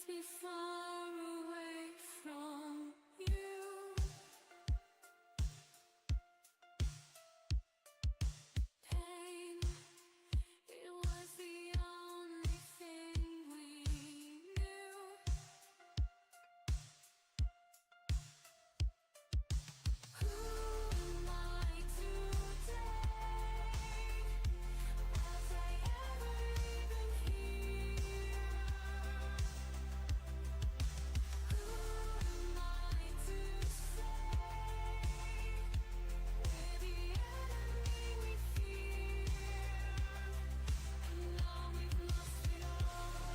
me far away from you. Pain, it was the only thing we knew. Who am I today? Was I ever even here? Who am I to say we're the enemy we fear? And now we've lost it all.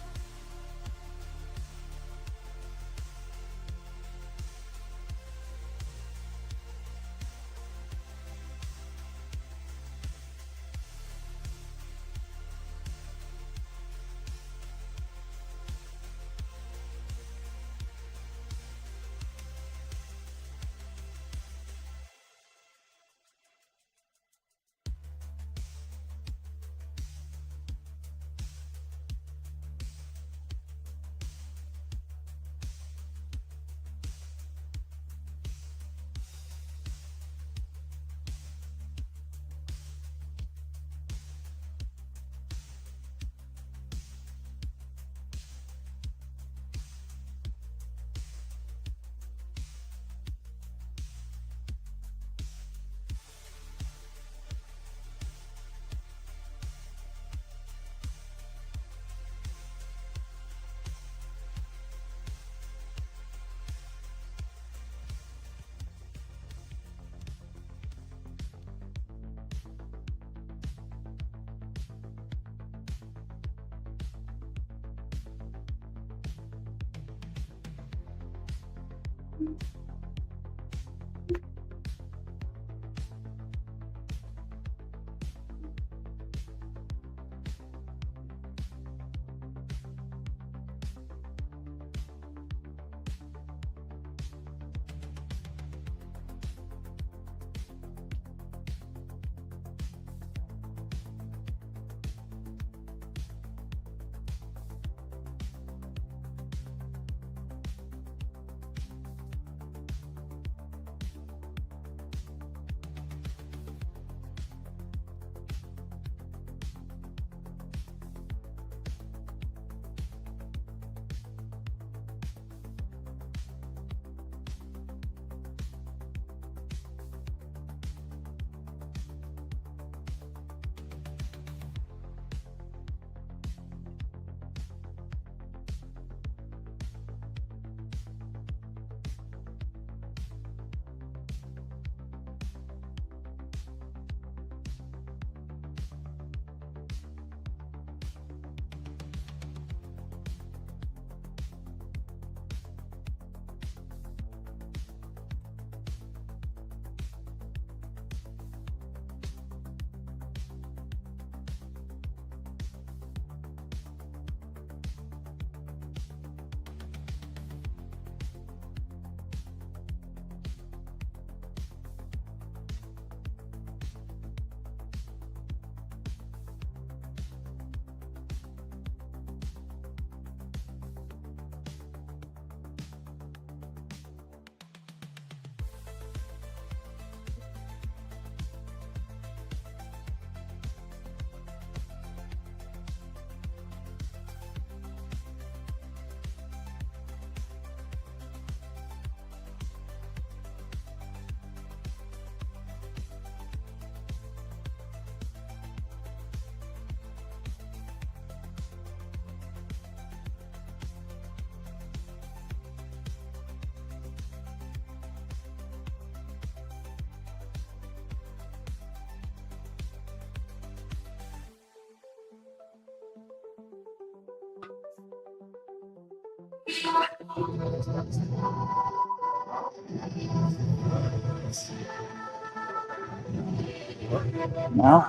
No?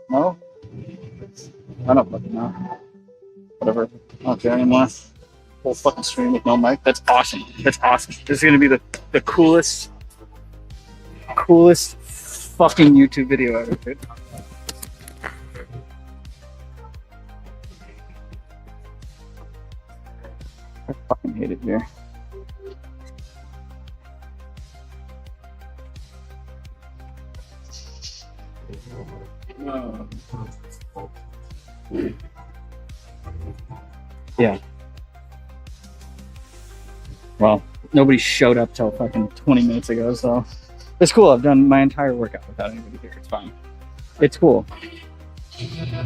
No? I don't fucking know. Whatever. I don't care anymore. Whole fucking stream with no mic. That's awesome. That's awesome. This is gonna be the coolest fucking YouTube video ever, dude. I fucking hate it here. Yeah. Well, nobody showed up till fucking 20 minutes ago, so it's cool. I've done my entire workout without anybody here. It's fine. It's cool.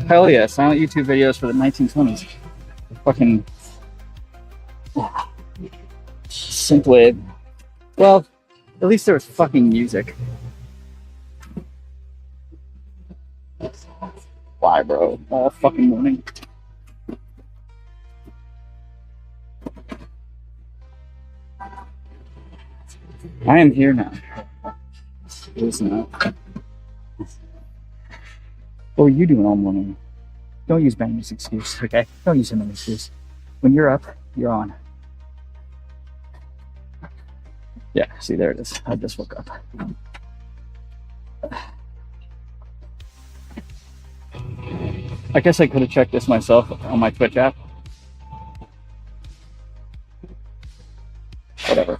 Hell yeah, silent YouTube videos for the 1920s. Fucking synthwave. Well, at least there was fucking music. Why, bro? All fucking morning. I am here now. It is not. What were you doing all morning? Don't use Ben as an excuse, okay? Don't use him as an excuse. When you're up, you're on. Yeah, see, there it is. I just woke up. I guess I could have checked this myself on my Twitch app. Whatever.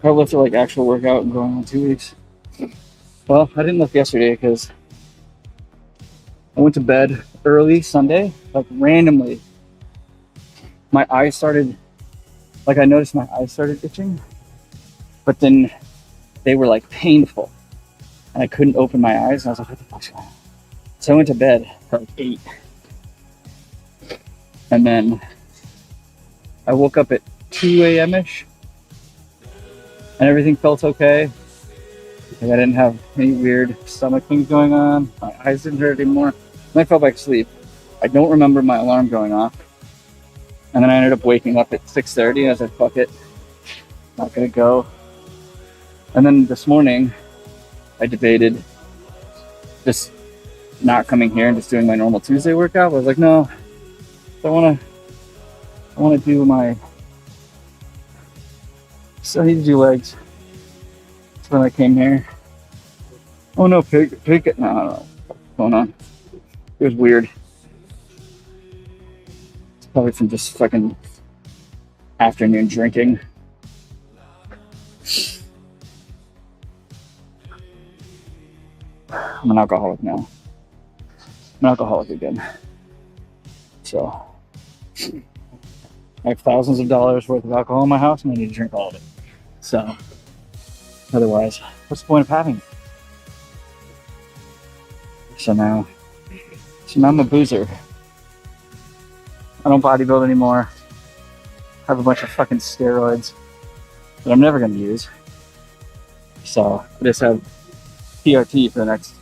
I looked at like actual workout and going on 2 weeks. Well, I didn't look yesterday because I went to bed early Sunday, like randomly. My eyes started, like I noticed my eyes started itching, but then they were like painful and I couldn't open my eyes. And I was like, what the fuck's going on? So I went to bed at like 8. And then I woke up at 2 a.m.-ish and everything felt okay. Like I didn't have any weird stomach things going on. My eyes didn't hurt anymore. And I fell back asleep. I don't remember my alarm going off. And then I ended up waking up at 6:30. I was like, fuck it. Not gonna go. And then this morning, I debated just not coming here and just doing my normal Tuesday workout. I was like, no, I wanna do my, so I need to do legs. So when I came here, oh no, pig, no, what's going on? It was weird. It's probably from just fucking afternoon drinking. I'm an alcoholic now. I'm an alcoholic again. So I have thousands of dollars worth of alcohol in my house and I need to drink all of it. So otherwise, what's the point of having it? So now I'm a boozer. I don't bodybuild anymore. I have a bunch of fucking steroids that I'm never gonna use. So I just have PRT for the next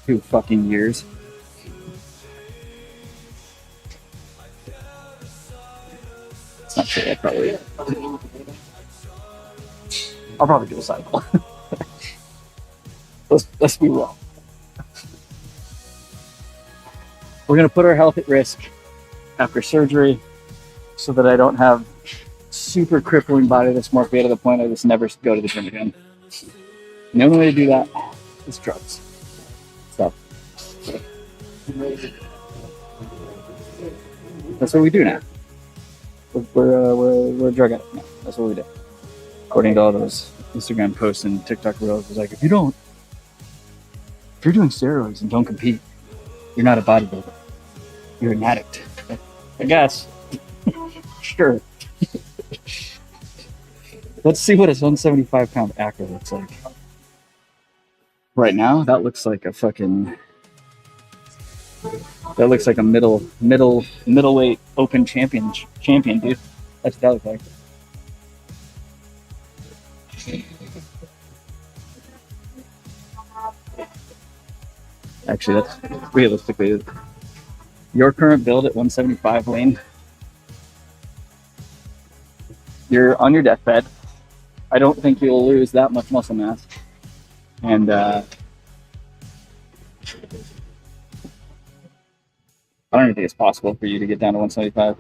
2 fucking years. It's not true, I'll probably do a cycle. Let's be real. We're gonna put our health at risk after surgery so that I don't have super crippling body dysmorphia to the point I just never go to the gym again. And the only way to do that is drugs. So that's what we do now. We're a drug addict now. That's what we do. According to all those Instagram posts and TikTok reels, it's like if you're doing steroids and don't compete, you're not a bodybuilder. You're an addict. I guess. Sure. Let's see what a 175-pound actor looks like. Right now, that looks like a fucking That looks like a middleweight open champion, dude. That's what that looks like. Actually, that's realistically your current build at 175, Lane. You're on your deathbed. I don't think you'll lose that much muscle mass, and I don't even think it's possible for you to get down to 175.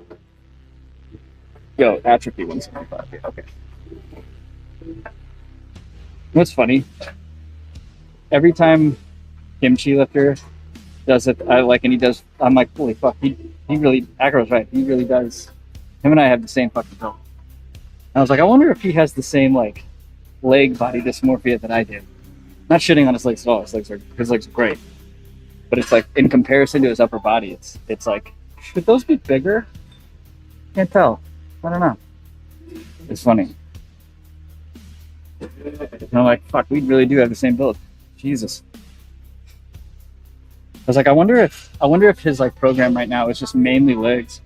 Yo, atrophy 175. Yeah, okay. What's funny? Every time Kimchi Lifter does it, I'm like, holy fuck, he really, Acro's right, he really does. Him and I have the same fucking build. And I was like, I wonder if he has the same like leg body dysmorphia that I do. Not shitting on his legs at all. His legs are great, but it's like in comparison to his upper body, it's like, should those be bigger? Can't tell. I don't know. It's funny. And I'm like, fuck, we really do have the same build. Jesus. I was like, I wonder if his like program right now is just mainly legs.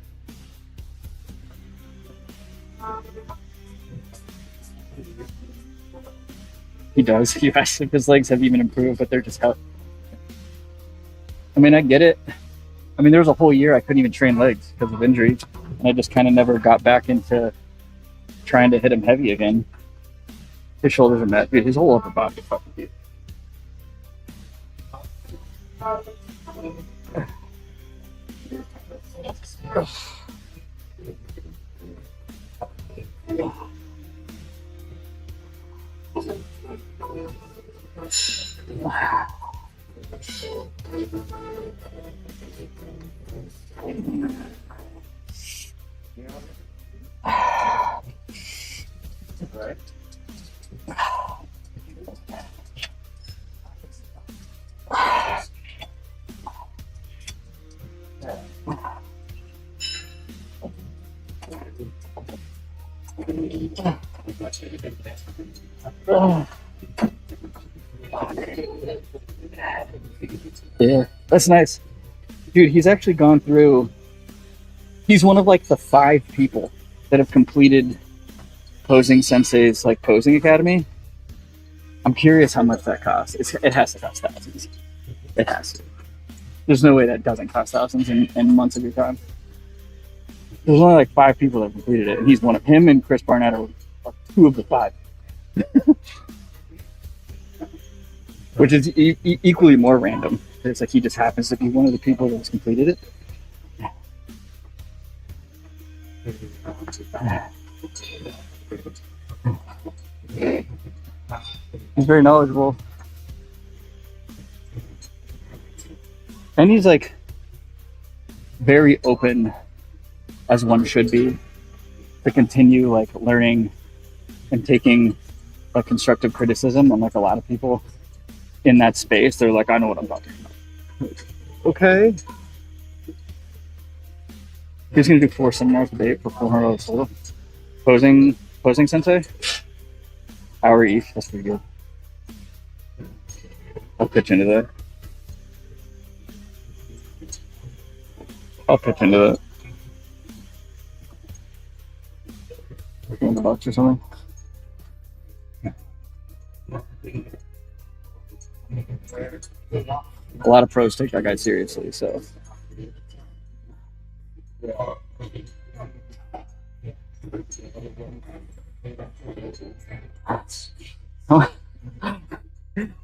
He does. You asked if his legs have even improved, but they're just out. I mean, I get it. I mean, there was a whole year I couldn't even train legs because of injury, and I just kind of never got back into trying to hit him heavy again. His shoulders are met, dude. His whole upper body is fucking cute. Yeah, that's nice. Dude, he's actually gone through, he's one of like the 5 people that have completed Posing Sensei's like posing academy. I'm curious how much that costs. It has to cost thousands. It has to. There's no way that doesn't cost thousands in months of your time. There's only like 5 people that completed it, and he's one of him and Chris Barnett are 2 of the 5. Which is equally more random. It's like he just happens to be one of the people that's completed it. He's very knowledgeable. And he's like very open, as one should be, to continue like learning and taking a constructive criticism. On like a lot of people in that space, they're like, I know what I'm talking about. Okay. He's gonna do 4 seminars a day for $400 total. Posing Sensei. Hour each. That's pretty good. I'll pitch into that. $100 or something. A lot of pros take that guy seriously, so.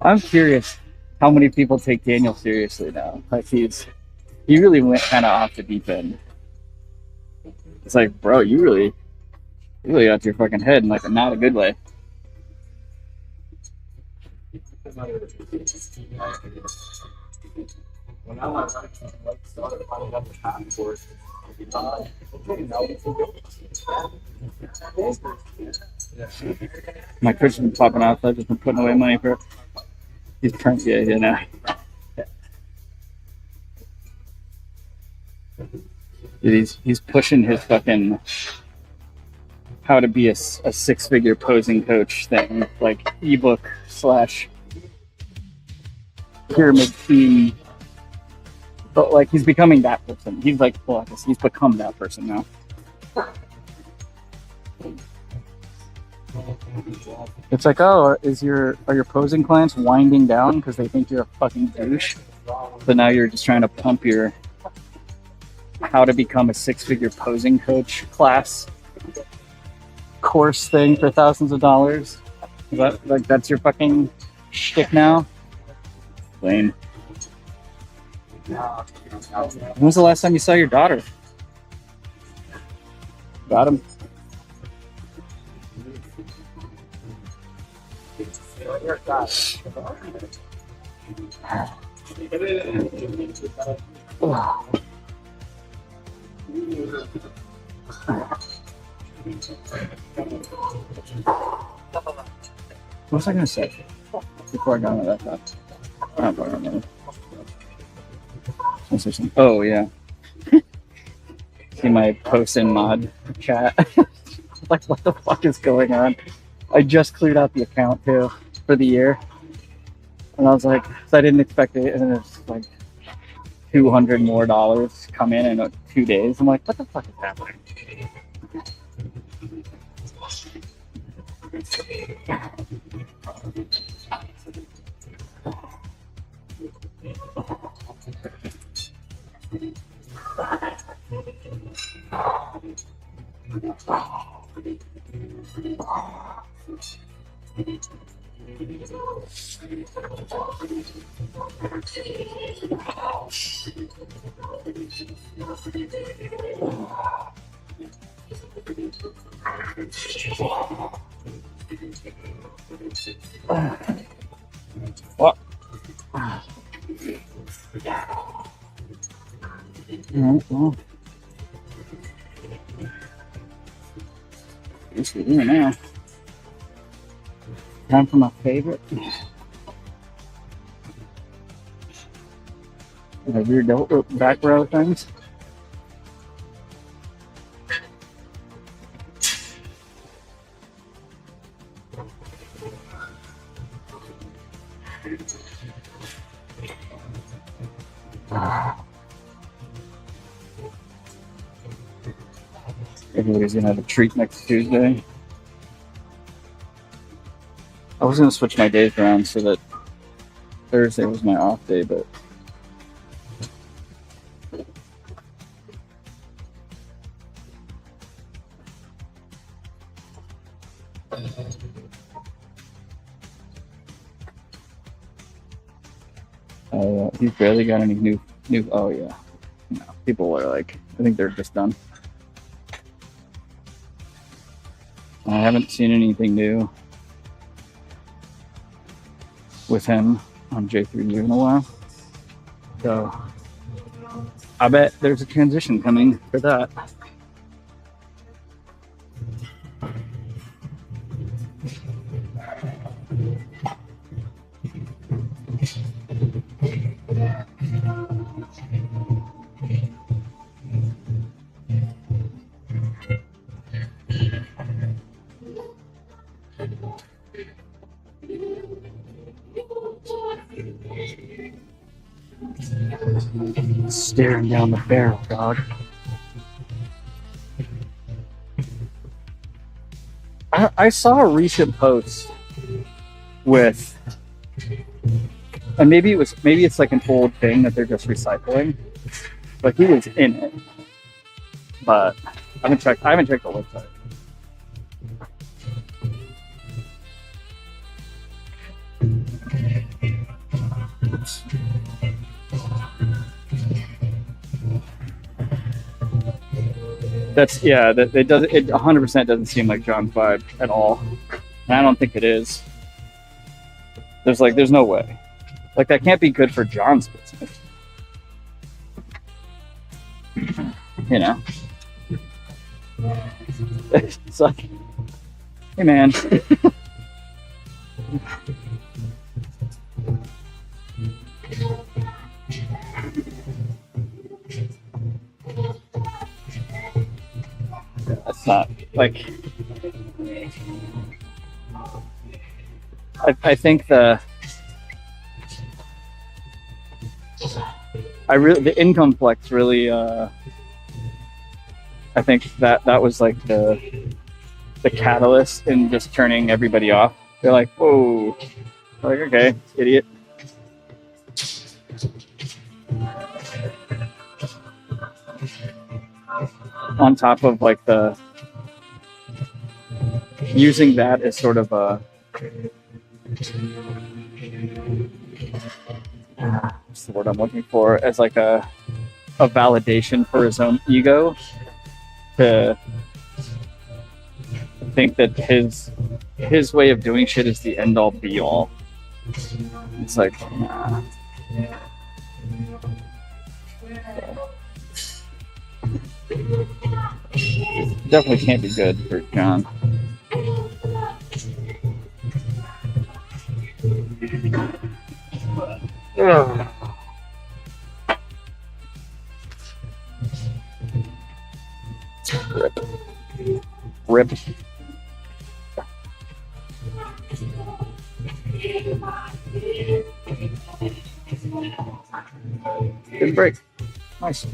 I'm curious how many people take Daniel seriously now. Like he really went kind of off the deep end. It's like, bro, you really got your fucking head in like not a good way. My Chris's been popping off. I've just been putting away money for it. He's trying to get now. Dude, he's pushing his fucking how to be a 6-figure posing coach thing, like ebook / pyramid scheme But like he's becoming that person. He's like, well, I guess he's become that person now. It's like, oh, are your posing clients winding down because they think you're a fucking douche? But now you're just trying to pump your how to become a six-figure posing coach class course thing for thousands of dollars. Is that like that's your fucking shtick now? Lame. When was the last time you saw your daughter? Got him. What was I gonna say before I got into that thought? I don't remember. Oh yeah. See my post in mod chat. Like what the fuck is going on? I just cleared out the account too for the year. And I was like, so I didn't expect it, and it's like $200 more come in 2 days. I'm like, what the fuck is happening? What? Well, I guess we're here now. Time for my favorite. The rear delt back row things. Everybody's gonna have a treat next Tuesday. I was gonna switch my days around so that Thursday was my off day, but he's barely got any new. Oh yeah, no, people are like, I think they're just done. I haven't seen anything new with him on J3U in a while, so I bet there's a transition coming for that. Staring down the barrel, dog. I saw a recent post with, and maybe it's like an old thing that they're just recycling, but he was in it. But I haven't checked the website. Oops. That's it does it 100% doesn't seem like John's vibe at all. And I don't think it is. There's no way. Like that can't be good for John's business. You know? It's like, hey man. That's not like I think the income flex really, I think that was like the catalyst in just turning everybody off. They're like, whoa, like, okay, idiot. On top of like using that as sort of a, what's the word I'm looking for, as like a validation for his own ego, to think that his way of doing shit is the end all be all. It's like, nah. Definitely can't be good for John. Ugh. Rip. Good break. Nice.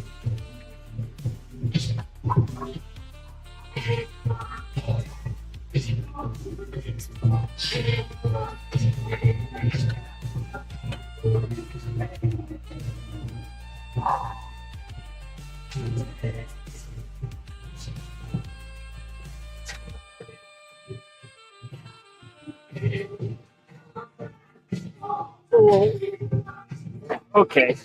Okay.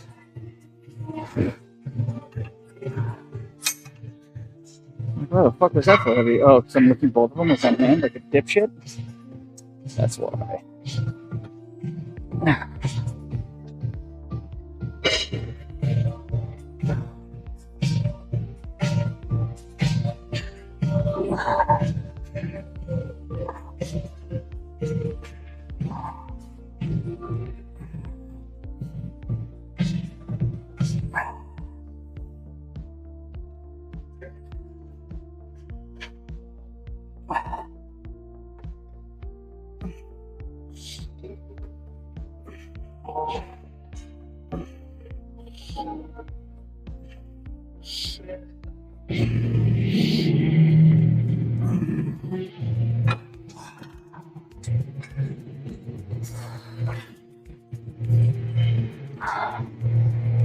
What the fuck was that for heavy? Oh, because I'm lifting both of them with one hand like a dipshit? That's why.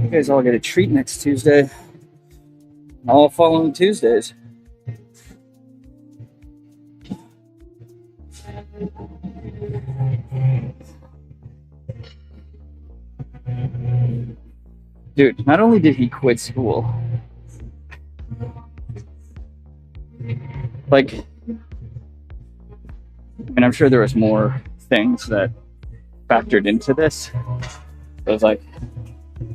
You guys all get a treat next Tuesday. All following Tuesdays. Dude, not only did he quit school, like, I mean, I'm sure there was more things that factored into this. It was like,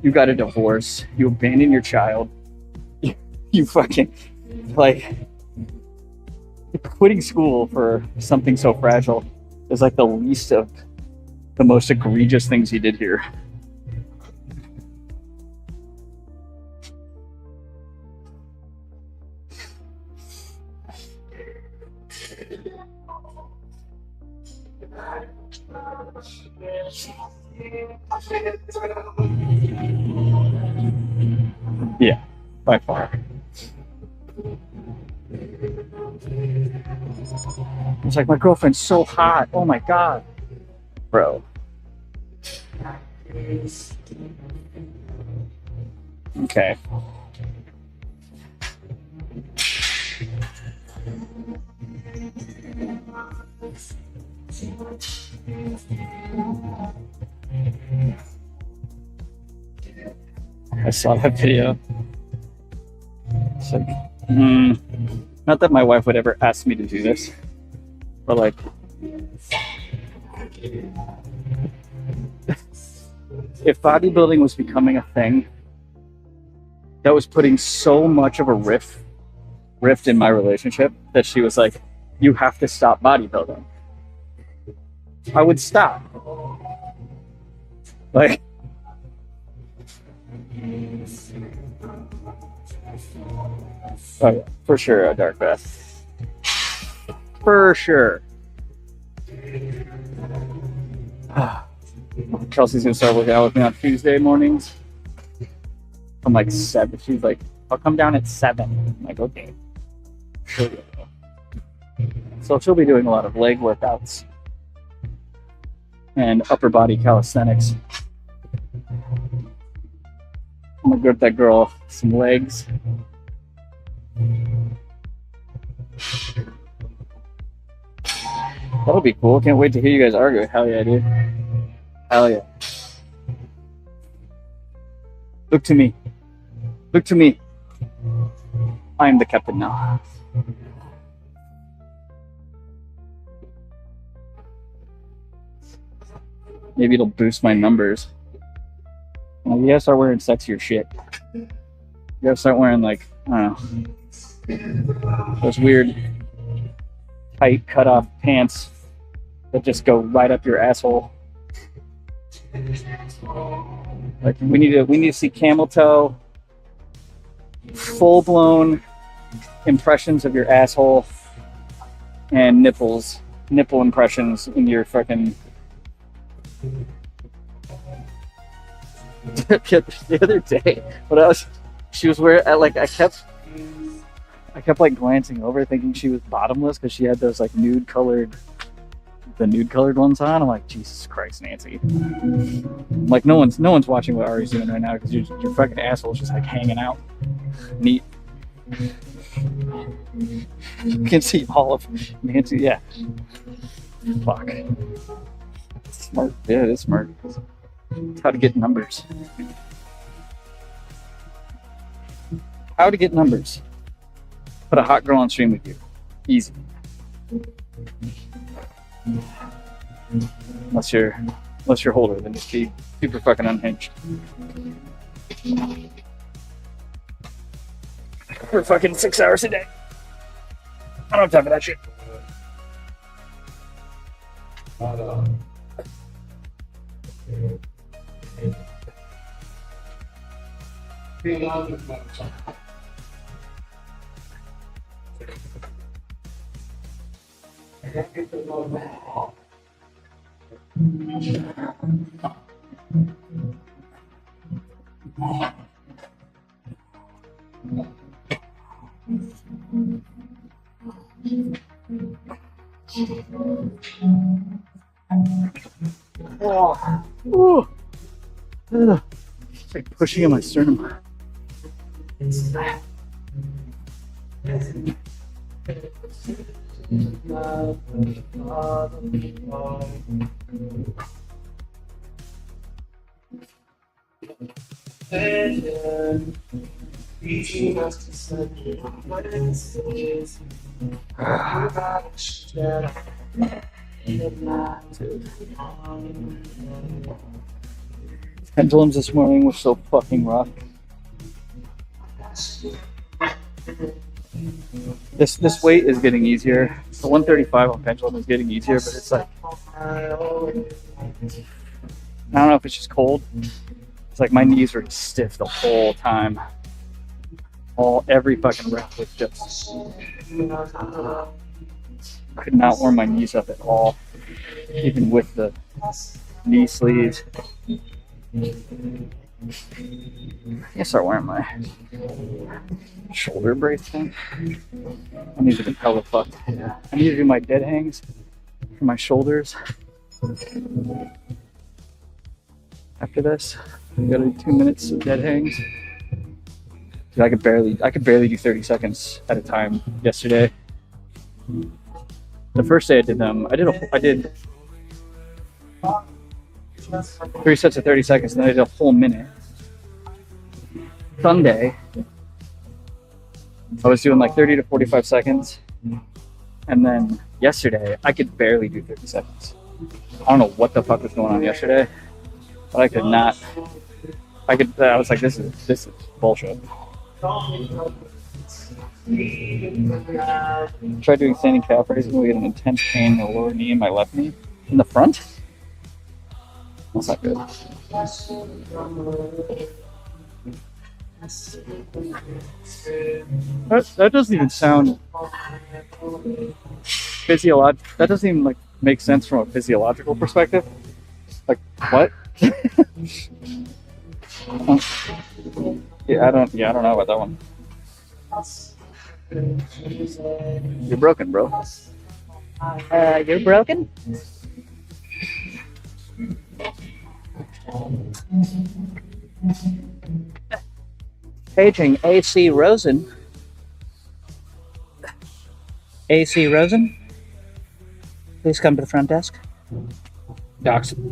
you got a divorce, you abandoned your child, you fucking, like, quitting school for something so fragile is like the least of the most egregious things he did here. Yeah, by far. It's like, my girlfriend's so hot. Oh my god. Bro. Okay. I saw that video. It's like, not that my wife would ever ask me to do this, but like, if bodybuilding was becoming a thing that was putting so much of a rift in my relationship that she was like, you have to stop bodybuilding, I would stop. Like, oh yeah, for sure, a dark bath. For sure. Kelsey's gonna start working out with me on Tuesday mornings. from like 7. She's like, I'll come down at 7. I'm like, okay. Sure. So she'll be doing a lot of leg workouts and upper body calisthenics. I'm gonna get that girl some legs. That'll be cool. Can't wait to hear you guys argue. Hell yeah, dude. Hell yeah. Look to me. Look to me. I am the captain now. Maybe it'll boost my numbers. Well, you gotta start wearing sexier shit. You gotta start wearing, like, I don't know, those weird tight cut-off pants that just go right up your asshole. Like, we need to see camel toe, full-blown impressions of your asshole, and nipple impressions in your fucking. The other day, she was wearing, I kept like glancing over, thinking she was bottomless because she had those like nude colored ones on. I'm like, Jesus Christ, Nancy! Like, no one's watching what Ari's doing right now because your fucking asshole's just like hanging out. Neat. You can see all of Nancy. Yeah. Fuck. Smart. Yeah, it is smart. It's how to get numbers. How to get numbers. Put a hot girl on stream with you. Easy. Unless you're older, then just be super fucking unhinged. For fucking 6 hours a day. I don't have time for that shit. Oh. Ooh. It's like pushing in my sternum. Pendulums this morning were so fucking rough. This weight is getting easier. The 135 on pendulum is getting easier, but it's like, I don't know if it's just cold. It's like my knees were stiff the whole time. Every fucking rep was just, could not warm my knees up at all, even with the knee sleeves. I guess I'll wear my shoulder brace thing. I need to be hella fucked. I need to do my dead hangs for my shoulders. After this, I gotta do 2 minutes of dead hangs. Dude, I could barely do 30 seconds at a time yesterday. The first day I did them, I did 3 sets of 30 seconds, and then I did a whole minute. Sunday, I was doing like 30 to 45 seconds, and then yesterday I could barely do 30 seconds. I don't know what the fuck was going on yesterday, but I could not. I was like, this is bullshit. Tried doing standing calf raises, and we had an intense pain in the lower knee and my left knee in the front. That's not good. That doesn't even sound physiological. That doesn't even like make sense from a physiological perspective. Like what? Yeah, I don't know about that one. You're broken, bro. You're broken? Paging AC Rosen. AC Rosen, please come to the front desk. Docs. I'm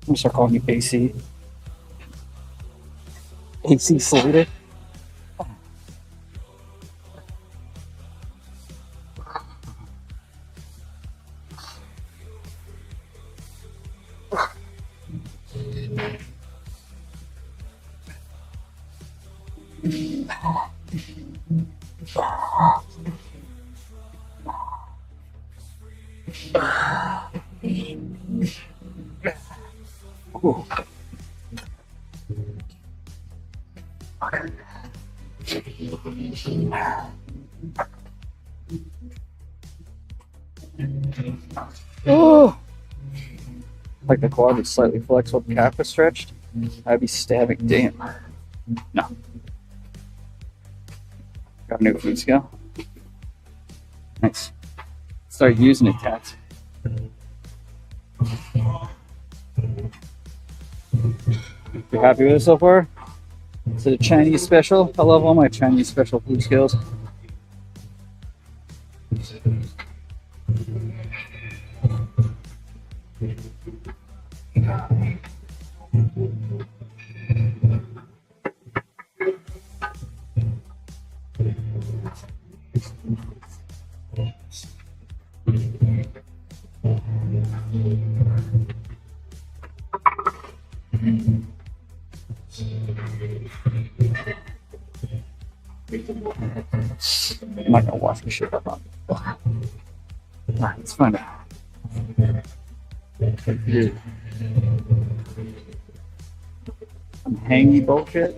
gonna start calling you AC. AC Slater. Ooh. Oh, like the quad is slightly flexed while the calf is stretched. I'd be stabbing. Damn. No. Got a new food scale. Nice. Start using it, Tats. You happy with it so far? Is it a Chinese special? I love all my Chinese special food skills. I'm not gonna wash the shit up on it. Alright, let's find out. Some hangy bullshit.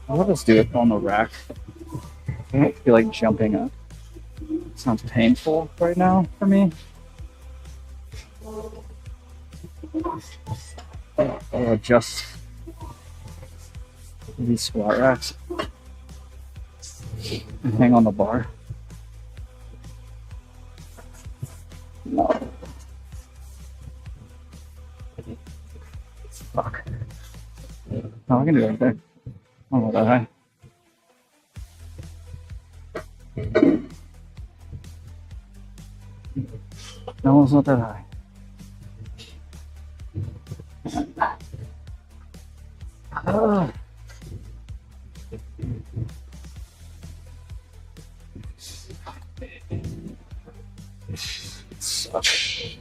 I'll just do it on the rack. I don't feel like jumping up. It sounds painful right now for me. I'll adjust these squat racks and hang on the bar. No. Fuck. No, I can do it right there. Oh, not that high. No, it's not that high. Ah. Sucks.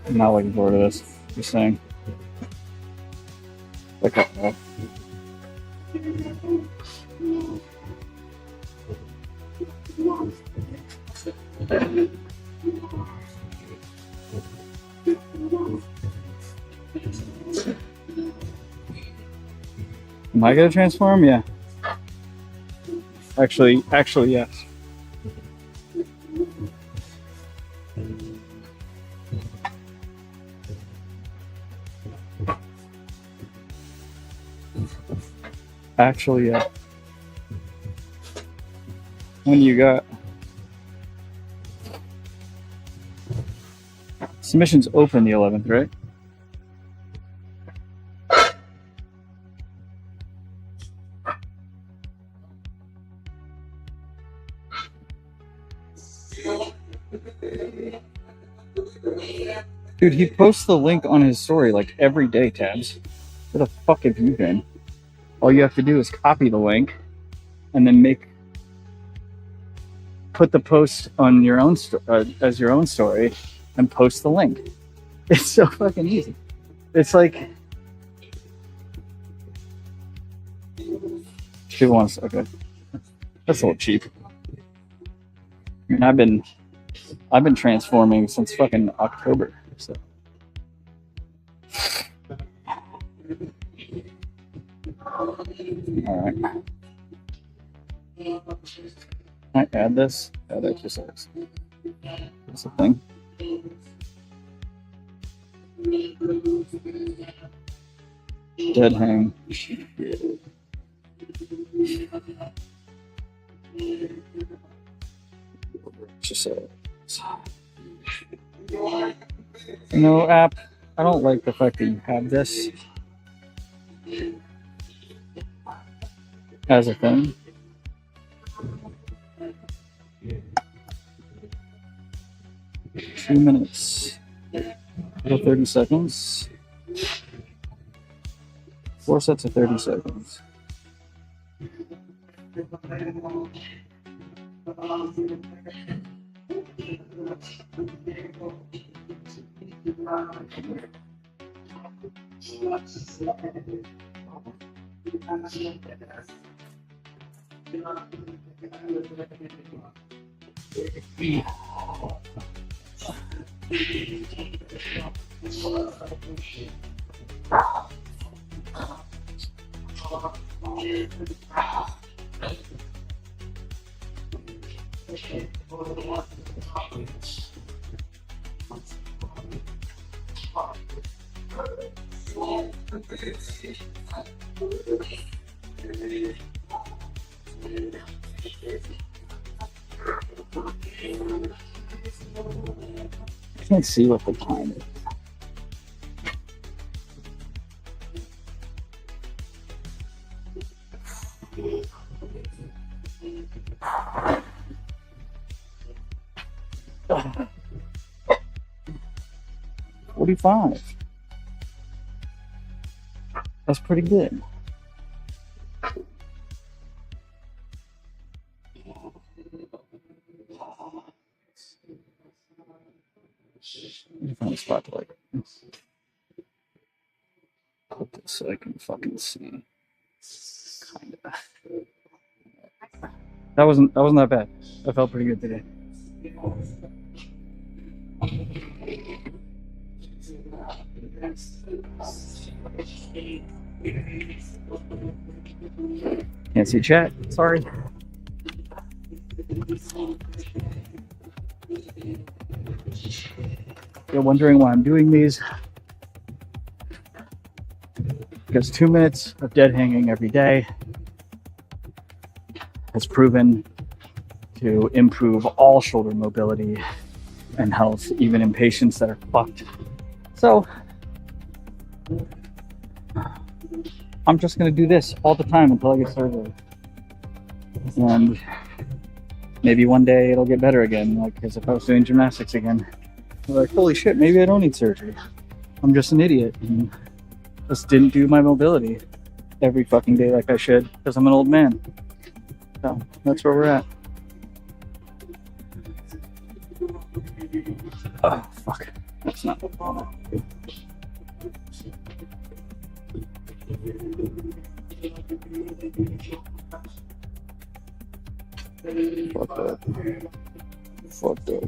I'm not looking forward to this. Just saying. Like, am I gonna transform? Yeah. Actually, yes. Actually, yeah. When you got submissions open the 11th, right? Dude, he posts the link on his story like every day, Tabs. Where the fuck have you been? All you have to do is copy the link and then put the post on your own as your own story and post the link. It's so fucking easy. It's like people want to. Okay, that's a little cheap. I mean, I've been transforming since fucking October. So. All right. I add this. That exercise. That's the thing. Dead hang. Exercise. You know, app, I don't like the fact that you have this as a thing. Two minutes. 30 seconds. 4 sets of 30 seconds. I can't see what the time is. Oh. 45. That's pretty good. Let me find a spot to like put this so I can fucking see. Kinda. That wasn't that bad. I felt pretty good today. Can't see chat. Sorry. You're wondering why I'm doing these? Because 2 minutes of dead hanging every day has proven to improve all shoulder mobility and health, even in patients that are fucked. So I'm just going to do this all the time until I get surgery. And maybe one day it'll get better again, like as if I was doing gymnastics again. Like, holy shit, maybe I don't need surgery. I'm just an idiot and just didn't do my mobility every fucking day like I should because I'm an old man. So that's where we're at. Oh, fuck. That's not what I want. Fuck that. Fuck that.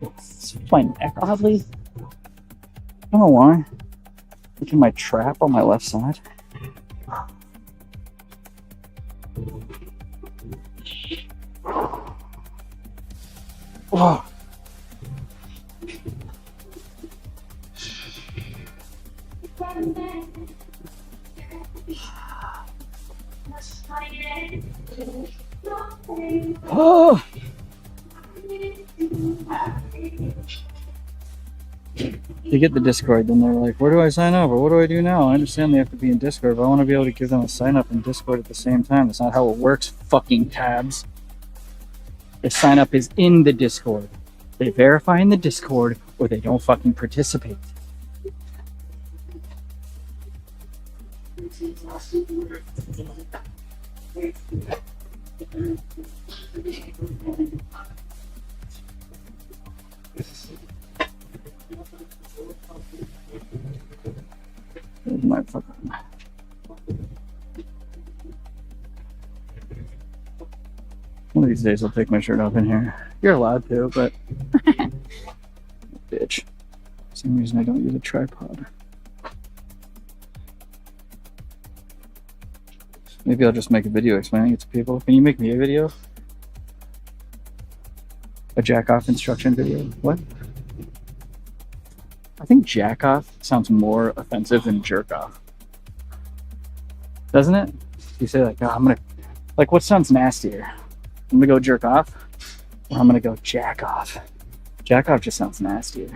It's my neck oddly. I don't know why. Look at my trap on my left side. Oh. Oh. You get the Discord, then they're like, where do I sign up or what do I do now? I understand they have to be in Discord, but I want to be able to give them a sign up in Discord at the same time. That's not how it works, fucking tabs. The sign up is in the Discord. They verify in the Discord or they don't fucking participate. There's my fucking... One of these days I'll take my shirt off in here. You're allowed to, but... Bitch. For some reason I don't use a tripod. Maybe I'll just make a video explaining it to people. Can you make me a video? A jack-off instruction video? What? I think jack-off sounds more offensive than jerk-off. Doesn't it? You say like, oh, I'm gonna... Like, what sounds nastier? I'm gonna go jerk off, or I'm gonna go jack off. Jack off just sounds nastier.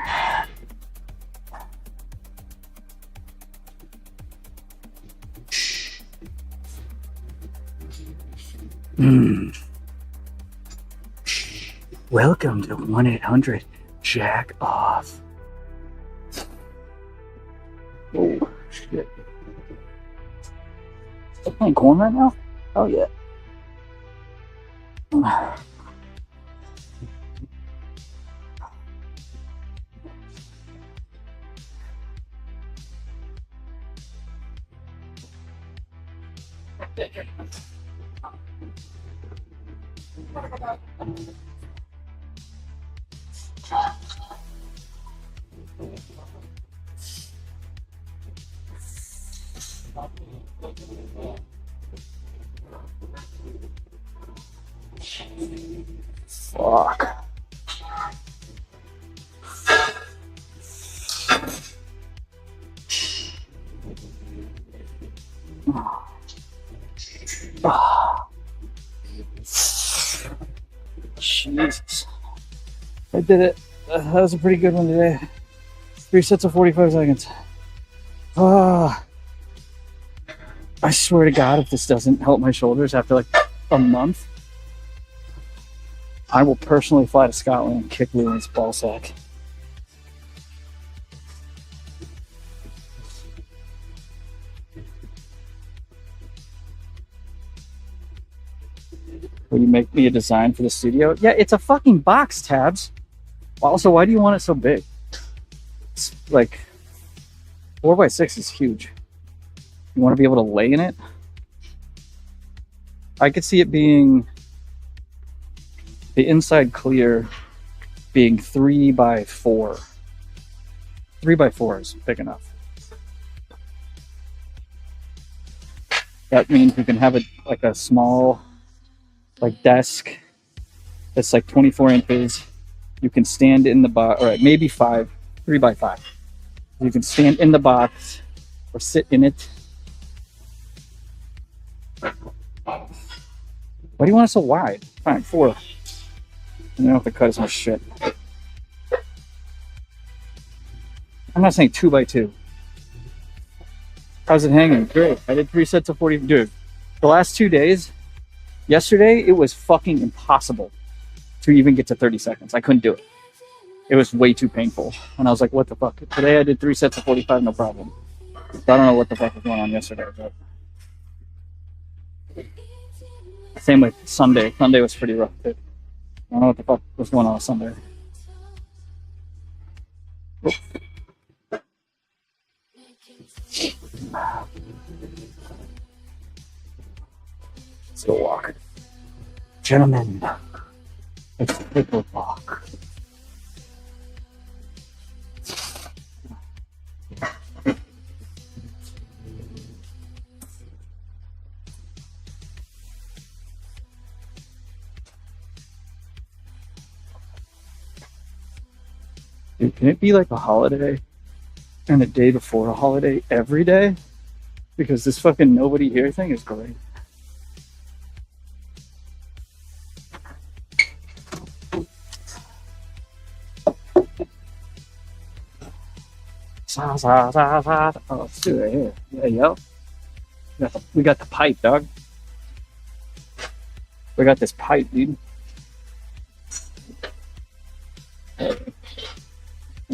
Welcome to 1-800-JACK-OFF. Oh, shit. Is it playing corn right now? Oh, yeah. Fuck. Jesus. I did it. That was a pretty good one today. 3 sets of 45 seconds. I swear to God, if this doesn't help my shoulders after like a month, I will personally fly to Scotland and kick Louie's ballsack. Will you make me a design for the studio? Yeah, it's a fucking box, Tabs. Also, why do you want it so big? It's like 4x6 is huge. You want to be able to lay in it? I could see it being the inside clear being 3x4. 3x4 is big enough. That means we can have like a small like desk that's like 24 inches. You can stand in the box, or maybe 3x5. You can stand in the box or sit in it. Why do you want it so wide? Fine, 4. And you don't have to cut as much shit. I'm not saying 2x2. How's it hanging? Great. I did 3 sets of 40. Dude, the last 2 days, yesterday, it was fucking impossible to even get to 30 seconds. I couldn't do it. It was way too painful. And I was like, what the fuck? Today I did 3 sets of 45, no problem. So I don't know what the fuck was going on yesterday, but same with Sunday. Sunday was pretty rough too. I don't know what the fuck was going on Sunday. Oops. Let's go walk. Gentlemen, let's take a walk. Dude, can it be like a holiday and a day before a holiday every day? Because this fucking nobody here thing is great. Oh, let's do it here. Yeah, yo. We got the pipe, dog. We got this pipe, dude.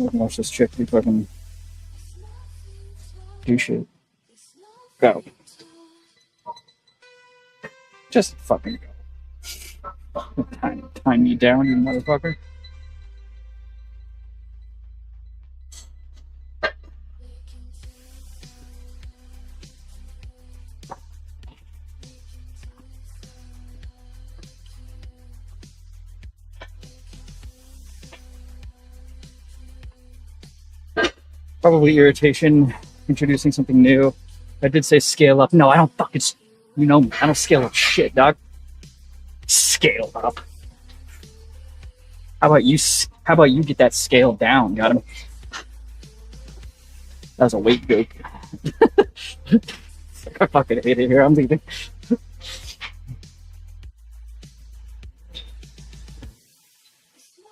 Watch this chick be fucking do shit. Go. Just fucking go. Time me down, you motherfucker. Probably irritation, introducing something new. I did say scale up. No, I don't fucking, you know me. I don't scale up shit, dog. Scale up. How about you get that scale down? Got him. That was a weight joke. I fucking hate it here. I'm leaving.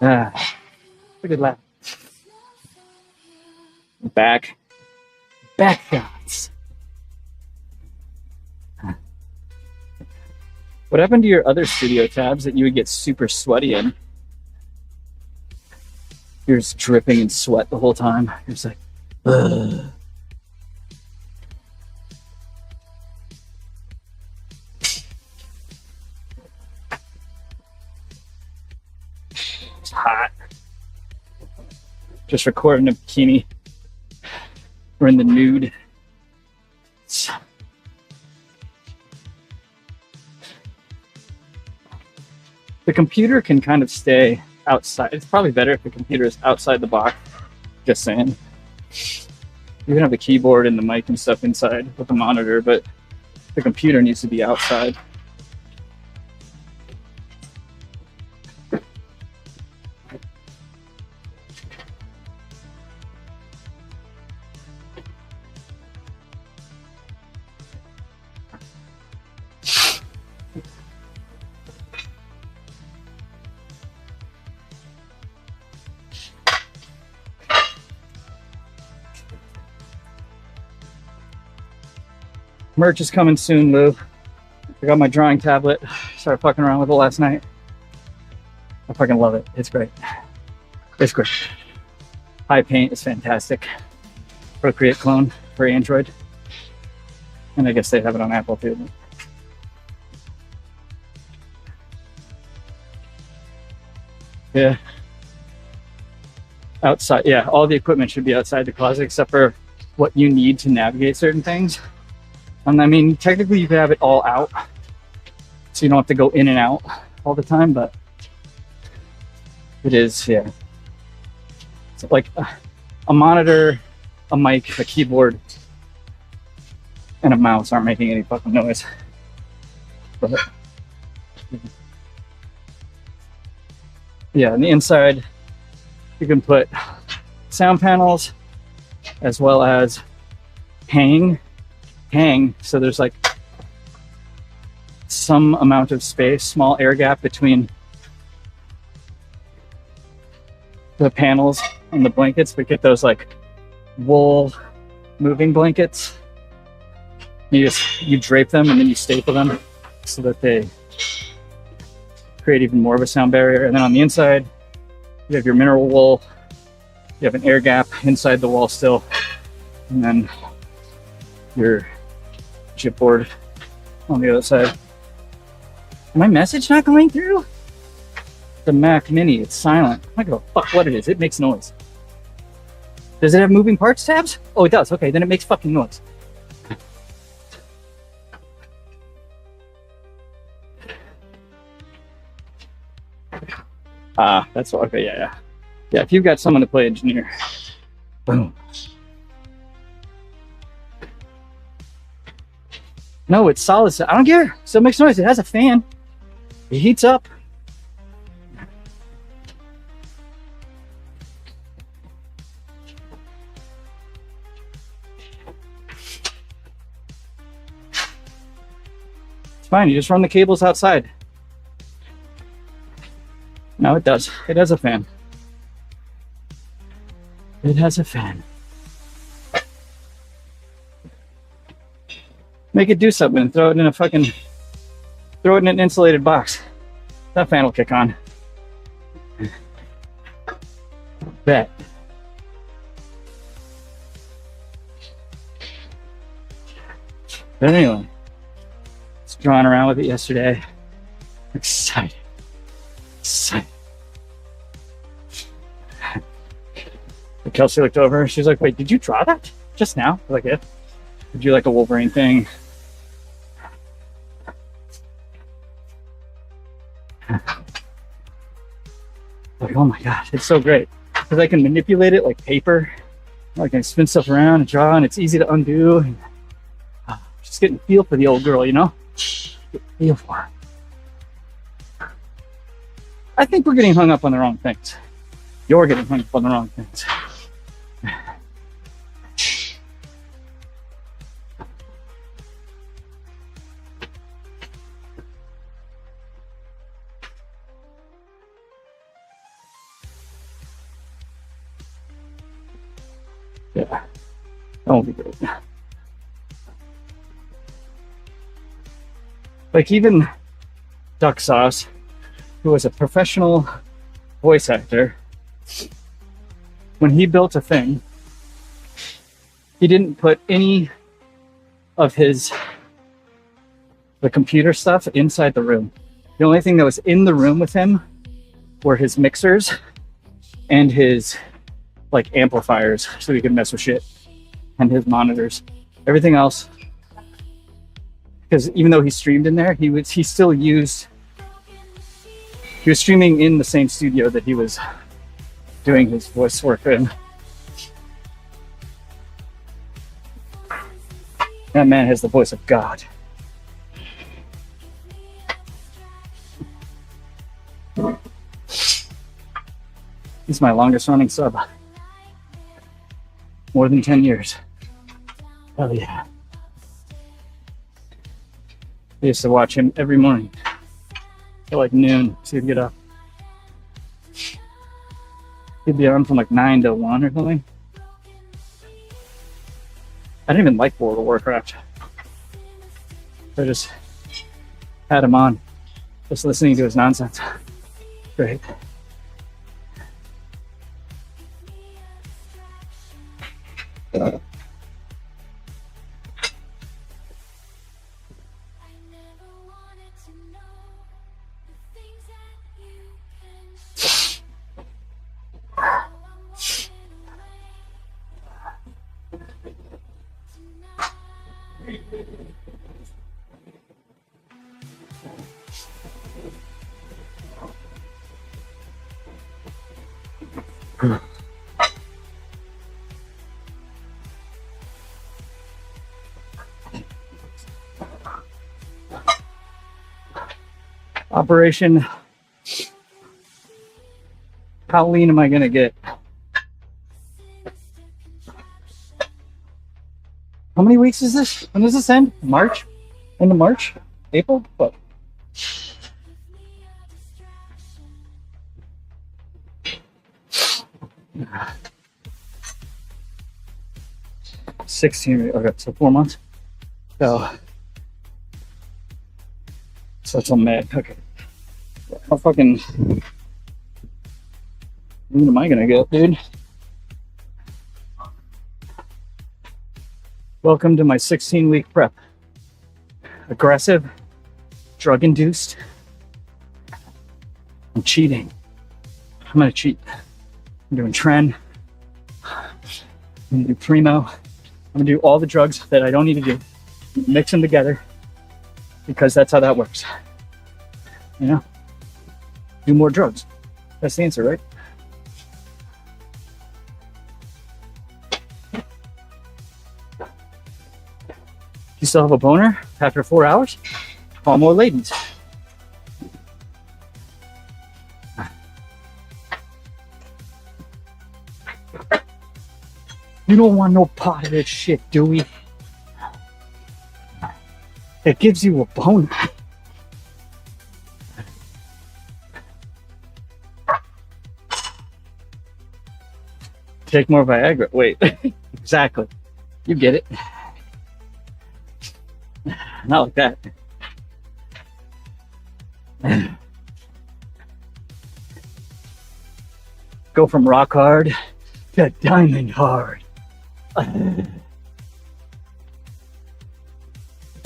A good laugh. Back shots. What happened to your other studio tabs that you would get super sweaty in? You're just dripping in sweat the whole time. You're just like, ugh. It's hot. Just recording a bikini. We're in the nude. The computer can kind of stay outside. It's probably better if the computer is outside the box. Just saying. You can have the keyboard and the mic and stuff inside with the monitor, but the computer needs to be outside. Merch is coming soon, Lou. I got my drawing tablet. Started fucking around with it last night. I fucking love it. It's great. It's great. High Paint is fantastic. Procreate clone for Android. And I guess they have it on Apple too. Yeah. Outside, yeah, all the equipment should be outside the closet except for what you need to navigate certain things. And I mean, technically you could have it all out, so you don't have to go in and out all the time, but it is, yeah. It's like a monitor, a mic, a keyboard, and a mouse aren't making any fucking noise. But yeah, on the inside, you can put sound panels as well as hang, so there's like some amount of space, small air gap between the panels and the blankets. We get those like wool moving blankets. You drape them and then you staple them so that they create even more of a sound barrier. And then on the inside, you have your mineral wool. You have an air gap inside the wall still, and then your chipboard on the other side. My message not going through? The Mac Mini, it's silent. I don't give a fuck what it is. It makes noise. Does it have moving parts tabs? Oh, it does. Okay, then it makes fucking noise. That's okay. Yeah. If you've got someone to play engineer, boom. No, it's solid. I don't care. Still makes noise. It has a fan. It heats up. It's fine. You just run the cables outside. No, it does. It has a fan. It has a fan. Make it do something. Throw it in an insulated box. That fan will kick on. Bet. But anyway, was drawing around with it yesterday. Excited. Excited. Kelsey looked over. She was like, wait, did you draw that just now? I was like, yeah. Did you like a Wolverine thing? Like, oh my gosh, it's so great. Because I can manipulate it like paper. I can spin stuff around and draw, and it's easy to undo. And, just getting a feel for the old girl, you know? Get a feel for her. I think we're getting hung up on the wrong things. You're getting hung up on the wrong things. Yeah, that won't be great. Like even Duck Sauce, who was a professional voice actor, when he built a thing, he didn't put any of the computer stuff inside the room. The only thing that was in the room with him were his mixers and his like amplifiers, so he could mess with shit, and his monitors. Everything else, because even though he streamed in there, he was streaming in the same studio that he was doing his voice work in. That man has the voice of God. He's my longest running sub. More than 10 years. Hell yeah. I used to watch him every morning at like noon, so he'd get up. He'd be on from like 9 to 1 or something. I didn't even like World of Warcraft. I just had him on, just listening to his nonsense. Great. Operation, how lean am I gonna get? How many weeks is this? When does this end? March? End of March? April? What? $16, okay, so 4 months. So it's on May. Okay. How fucking lean am I gonna get, dude? Welcome to my 16-week prep. Aggressive, drug-induced. I'm cheating. I'm gonna cheat. I'm doing Tren. I'm gonna do Primo. I'm gonna do all the drugs that I don't need to do. Mix them together, because that's how that works. You know? Do more drugs. That's the answer, right? You still have a boner after 4 hours? Call more ladies. You don't want no part of this shit, do we? It gives you a boner. Take more Viagra. Wait, exactly. You get it. Not like that. Go from rock hard to diamond hard.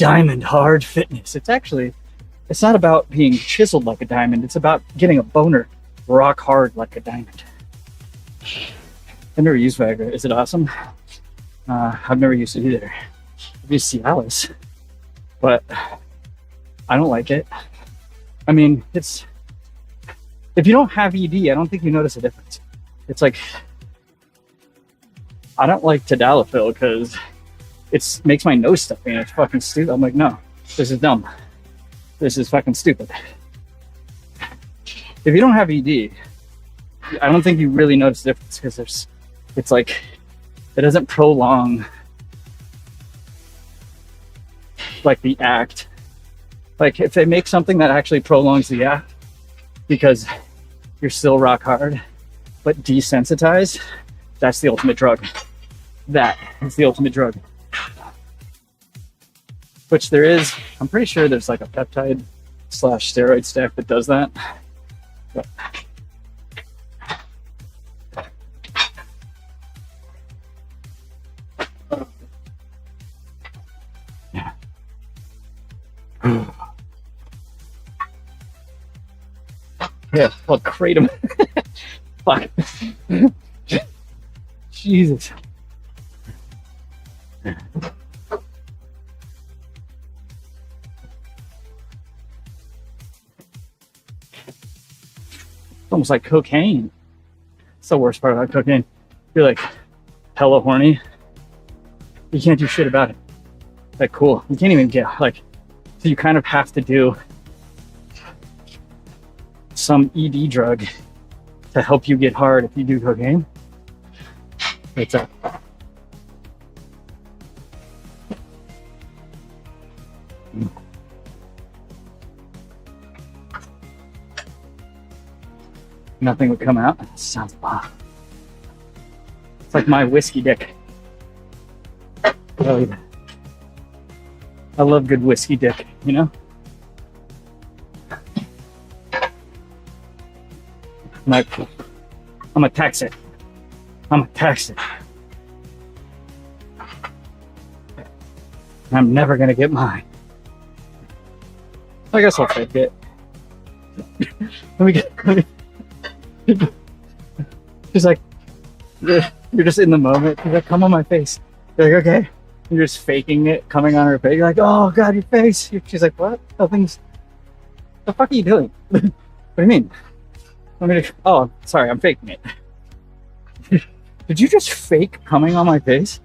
diamond hard fitness. It's not about being chiseled like a diamond. It's about getting a boner rock hard like a diamond. I've never used Viagra. Is it awesome? I've never used it either. I've used Cialis, but I don't like it. I mean, if you don't have ED, I don't think you notice a difference. It's like, I don't like tadalafil because it makes my nose stuffy and it's fucking stupid. I'm like, no, this is dumb. This is fucking stupid. If you don't have ED, I don't think you really notice the difference because it's like, it doesn't prolong like the act. Like if they make something that actually prolongs the act because you're still rock hard but desensitized, that's the ultimate drug. That is the ultimate drug. Which there is, I'm pretty sure there's like a peptide / steroid stack that does that. But yeah. Yeah, well, kratom. Fuck. Jesus. It's almost like cocaine. It's the worst part about cocaine. You're like hella horny. You can't do shit about it. Like, cool. You can't even get like, so you kind of have to do some ED drug to help you get hard if you do cocaine. It's a nothing would come out. That sounds bomb. It's like my whiskey dick. Oh, yeah. I love good whiskey dick, you know? I'm gonna tax it. I'm gonna tax it. I'm never gonna get mine. I guess I'll fake it. Let me She's like, you're just in the moment. She's like, come on my face. You're like, okay. You're just faking it, coming on her face. You're like, oh God, your face. She's like, what? Nothing's. The fuck are you doing? What do you mean? Oh, sorry, I'm faking it. Did you just fake coming on my face?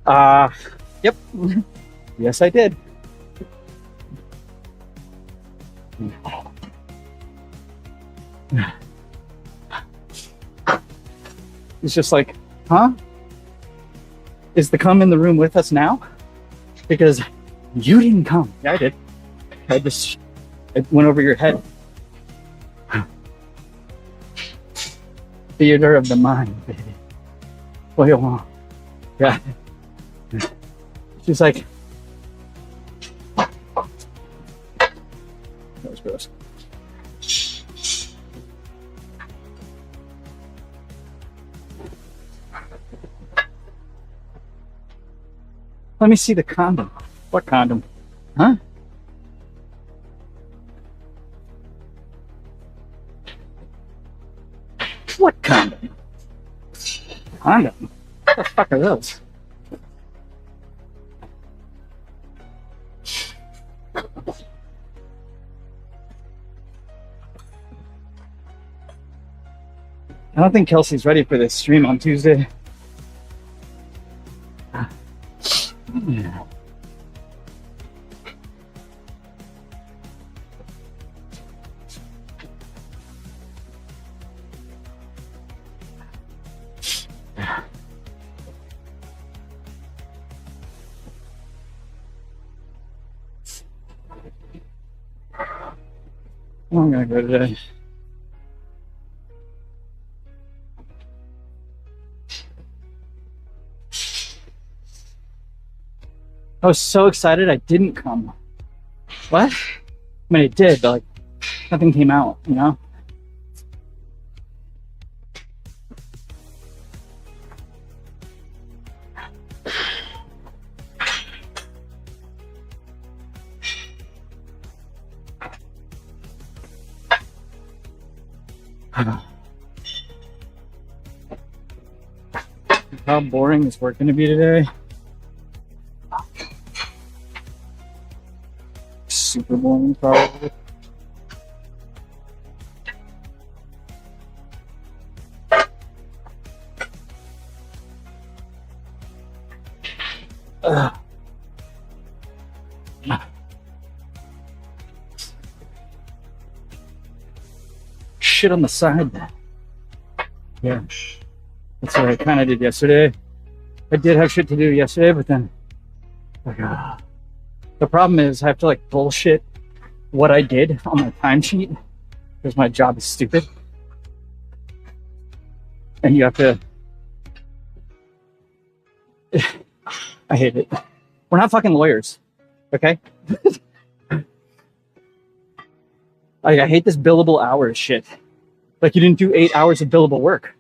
Yep. Yes, I did. It's just like, huh? Is the cum in the room with us now? Because you didn't come. Yeah, I did. It went over your head. Theater of the mind, baby. What do you want? Yeah. She's like, that was gross. Let me see the condom. What condom? Huh? What condom? Condom? What the fuck are those? I don't think Kelsey's ready for this stream on Tuesday. Yeah. I'm gonna go today. I was so excited I didn't come. What? I mean, it did, but like, nothing came out, you know? How boring is work going to be today? Super boring, probably. Shit on the side then. Yeah. That's what I kind of did yesterday. I did have shit to do yesterday, but then the problem is I have to like bullshit what I did on my timesheet because my job is stupid. And you have to I hate it. We're not fucking lawyers, okay? I hate this billable hours shit. Like, you didn't do 8 hours of billable work.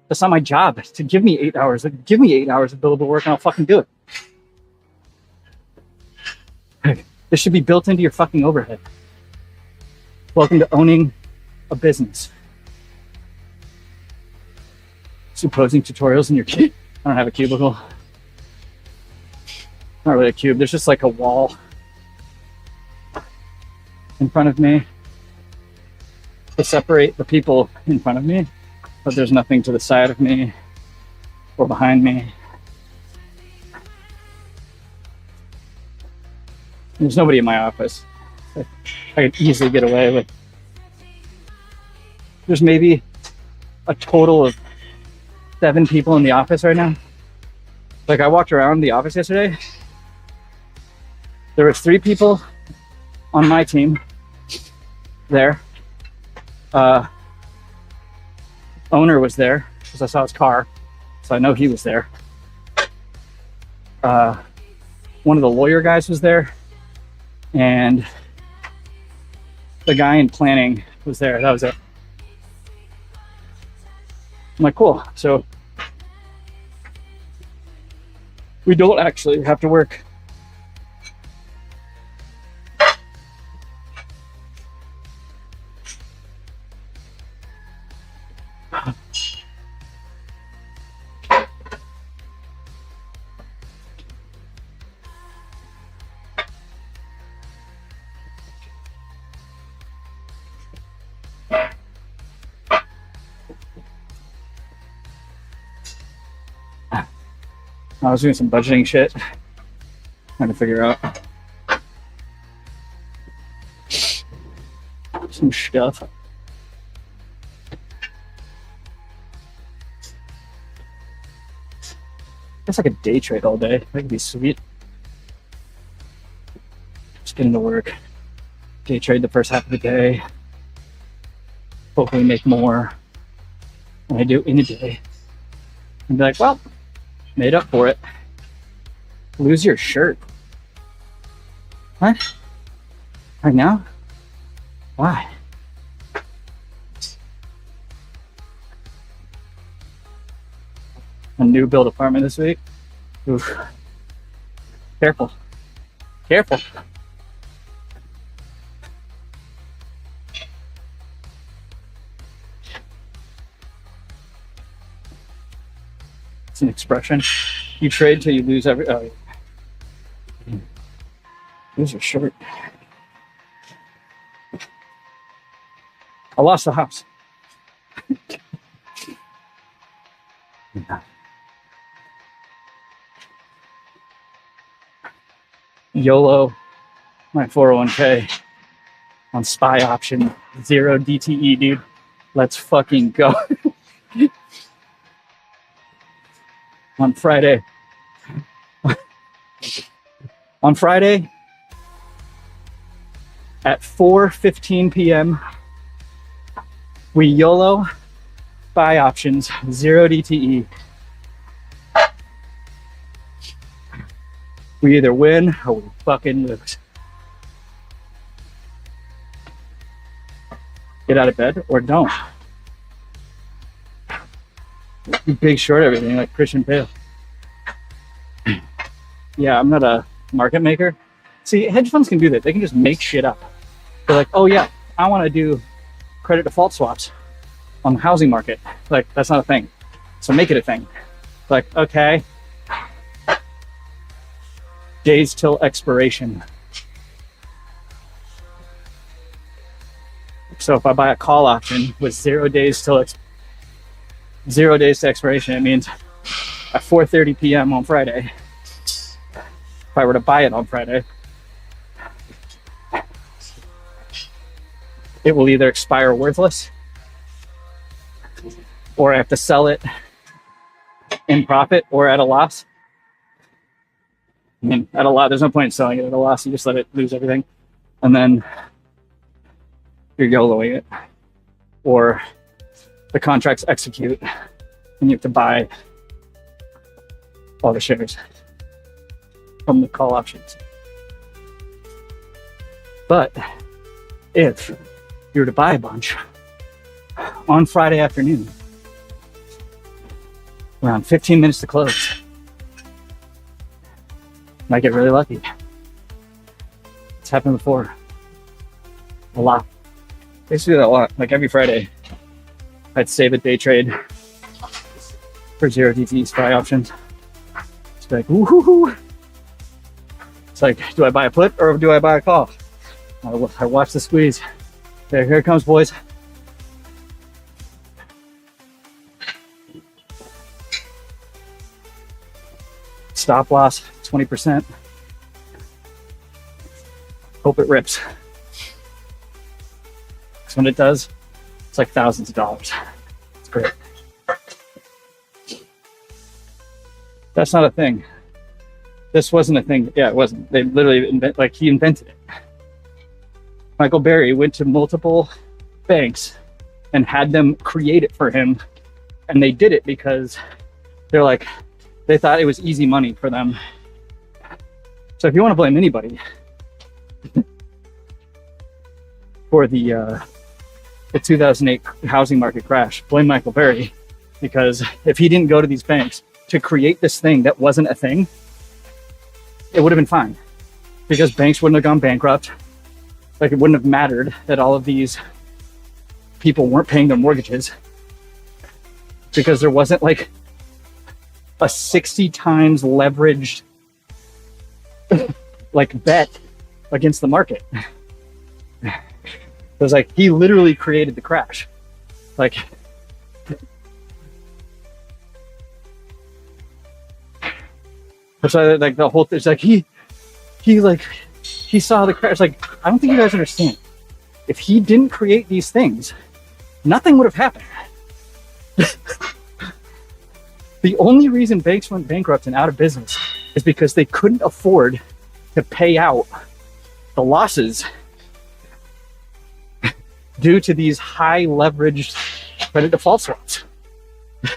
That's not my job to give me 8 hours. Like, give me 8 hours of billable work and I'll fucking do it. This should be built into your fucking overhead. Welcome to owning a business. So posing tutorials in your cube. I don't have a cubicle. Not really a cube. There's just like a wall in front of me to separate the people in front of me, but there's nothing to the side of me or behind me. There's nobody in my office. I could easily get away with. There's maybe a total of 7 people in the office right now. Like, I walked around the office yesterday. There was 3 people on my team there. Owner was there because I saw his car, so I know he was there. One of the lawyer guys was there, and the guy in planning was there. That was it. I'm like, cool. So we don't actually have to work. I was doing some budgeting shit, trying to figure out some stuff. It's like a day trade all day. That could be sweet. Just get into work, day trade the first half of the day, hopefully make more than I do in a day, and be like, well, made up for it. Lose your shirt. What? Right now? Why? A new build apartment this week. Oof. Careful. Careful. It's an expression. You trade till you lose every. Oh, lose your shirt. I lost the house. YOLO, my 401k on SPY option, 0 DTE, dude. Let's fucking go. On Friday at 4:15 p.m. we YOLO buy options 0 DTE. We either win or we fucking lose. Get out of bed or don't. Big short everything like Christian Bale. Yeah, I'm not a market maker. See, hedge funds can do that. They can just make shit up. They're like, oh yeah, I want to do credit default swaps. on the housing market. Like, that's not a thing. So make it a thing. Like, okay, days till expiration. So if I buy a call option with 0 days till 0 days to expiration, it means at 4:30 p.m. on Friday, if I were to buy it on Friday, it will either expire worthless, or I have to sell it in profit or at a loss. I mean, at a loss, there's no point in selling it at a loss. You just let it lose everything, and then you're YOLOing it, or the contracts execute and you have to buy all the shares from the call options. But if you were to buy a bunch on Friday afternoon, around 15 minutes to close, might get really lucky. It's happened before. A lot. I used to do that a lot. Like every Friday, I'd save a day trade for 0 DT SPY options. It's like, woohoo! It's like, do I buy a put or do I buy a call? I watch the squeeze. There, here it comes, boys. Stop loss, 20%. Hope it rips. Because when it does, it's like thousands of dollars. It's great. That's not a thing. This wasn't a thing. Yeah, it wasn't. They literally he invented it. Michael Berry went to multiple banks and had them create it for him. And they did it because they're like, they thought it was easy money for them. So if you want to blame anybody for the 2008 housing market crash, blame Michael Berry, because if he didn't go to these banks to create this thing that wasn't a thing, it would have been fine, because banks wouldn't have gone bankrupt. Like, it wouldn't have mattered that all of these people weren't paying their mortgages, because there wasn't like a 60 times leveraged like bet against the market. It was like, he literally created the crash. Like, that's why, like, the whole thing, it's like he saw the crash. Like, I don't think you guys understand. If he didn't create these things, nothing would have happened. The only reason banks went bankrupt and out of business is because they couldn't afford to pay out the losses due to these high leveraged credit default swaps.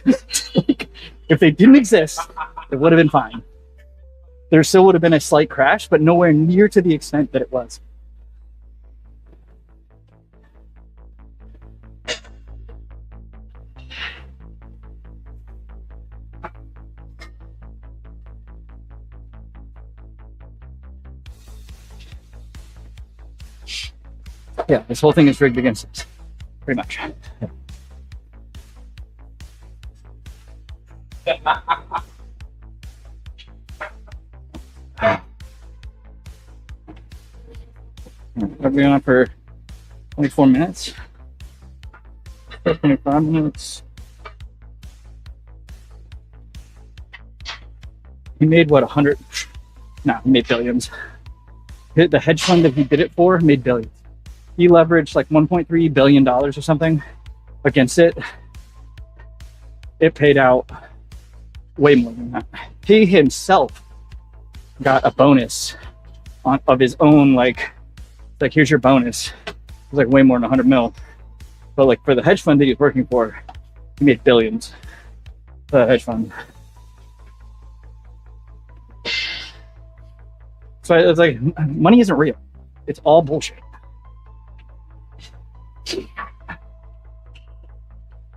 Like, if they didn't exist, it would have been fine. There still would have been a slight crash, but nowhere near to the extent that it was. Yeah, this whole thing is rigged against us, pretty much. I've been on for 24 minutes. 25 minutes. He made what, 100? No, he made billions. The hedge fund that he did it for made billions. He leveraged like $1.3 billion or something against it. It paid out way more than that. He himself got a bonus of his own, like here's your bonus. It was like way more than 100 mil. But like for the hedge fund that he was working for, he made billions. The hedge fund. So it's like, money isn't real. It's all bullshit.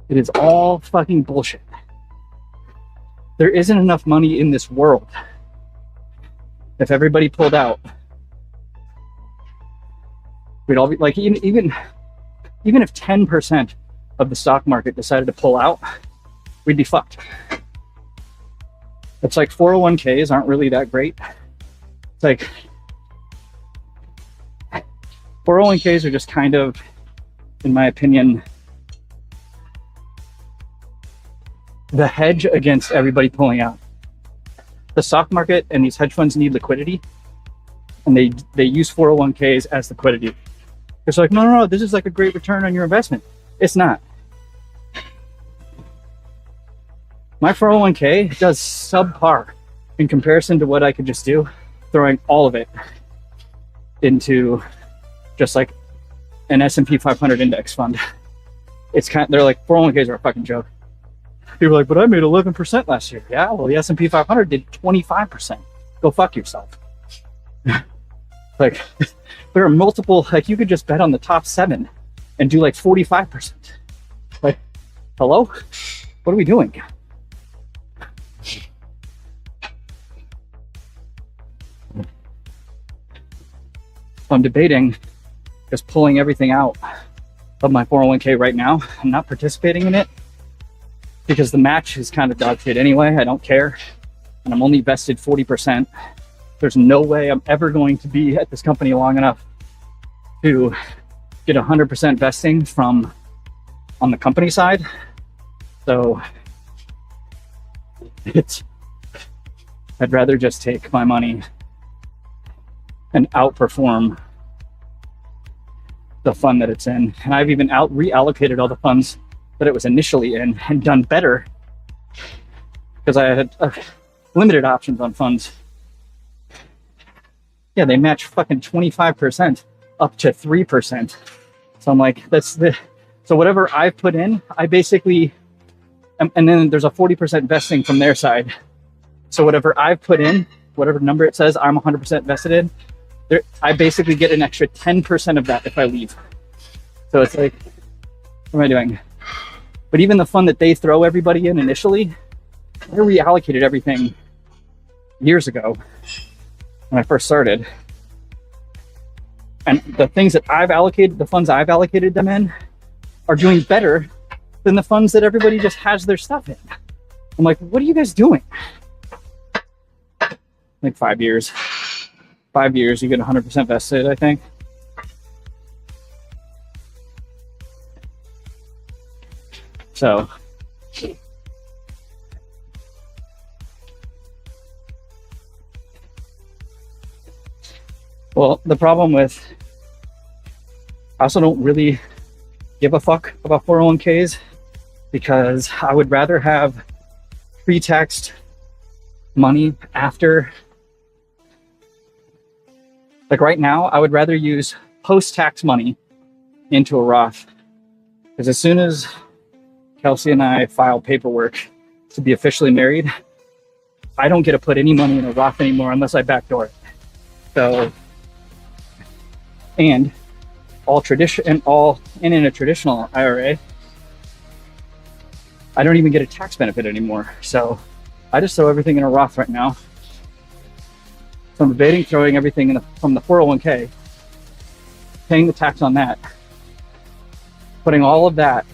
It is all fucking bullshit. There isn't enough money in this world. If everybody pulled out, we'd all be like, even if 10% of the stock market decided to pull out, we'd be fucked. It's like 401ks aren't really that great. It's like 401ks are just kind of, in my opinion, the hedge against everybody pulling out. The stock market and these hedge funds need liquidity, and they use 401ks as liquidity. It's like, no, this is like a great return on your investment. It's not. My 401k does subpar in comparison to what I could just do, throwing all of it into just like an S&P 500 index fund. It's they're like, 401ks are a fucking joke. People are like, but I made 11% last year. Yeah, well, the S&P 500 did 25%. Go fuck yourself. Like, there are multiple, like, you could just bet on the top 7 and do like 45%. Like, hello? What are we doing? I'm debating just pulling everything out of my 401k right now. I'm not participating in it because the match is kind of dog shit anyway. I don't care. And I'm only vested 40%. There's no way I'm ever going to be at this company long enough to get 100% vesting from on the company side. So I'd rather just take my money and outperform the fund that it's in. And I've even reallocated all the funds that it was initially in and done better because I had limited options on funds. Yeah, they match fucking 25% up to 3%. So I'm like, so whatever I've put in, I basically, and then there's a 40% vesting from their side. So whatever I've put in, whatever number it says I'm 100% vested in, I basically get an extra 10% of that if I leave. So it's like, what am I doing? But even the fund that they throw everybody in initially, I reallocated everything years ago when I first started. And the things that I've allocated, the funds I've allocated them in, are doing better than the funds that everybody just has their stuff in. I'm like, what are you guys doing? Like 5 years. 5 years, you get 100% vested, I think. So, well, the problem with, I also don't really give a fuck about 401ks because I would rather have pre-taxed money after. Like right now, I would rather use post-tax money into a Roth because as soon as Kelsey and I file paperwork to be officially married, I don't get to put any money in a Roth anymore unless I backdoor it. So, and in a traditional IRA, I don't even get a tax benefit anymore. So I just throw everything in a Roth right now. So I'm debating throwing everything from the 401k, paying the tax on that, putting all of that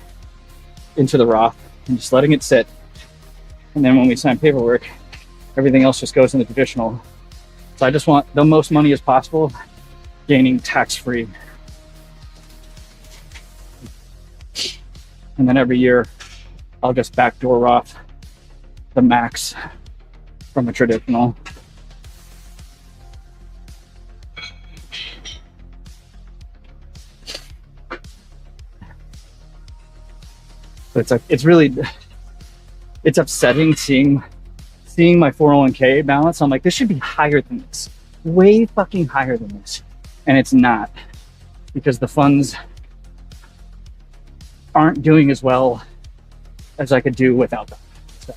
into the Roth and just letting it sit. And then when we sign paperwork, everything else just goes in the traditional. So I just want the most money as possible, gaining tax-free. And then every year, I'll just backdoor Roth the max from a traditional. It's really, it's upsetting seeing my 401k balance. I'm like, this should be higher than this, way fucking higher than this. And it's not, because the funds aren't doing as well as I could do without them. So,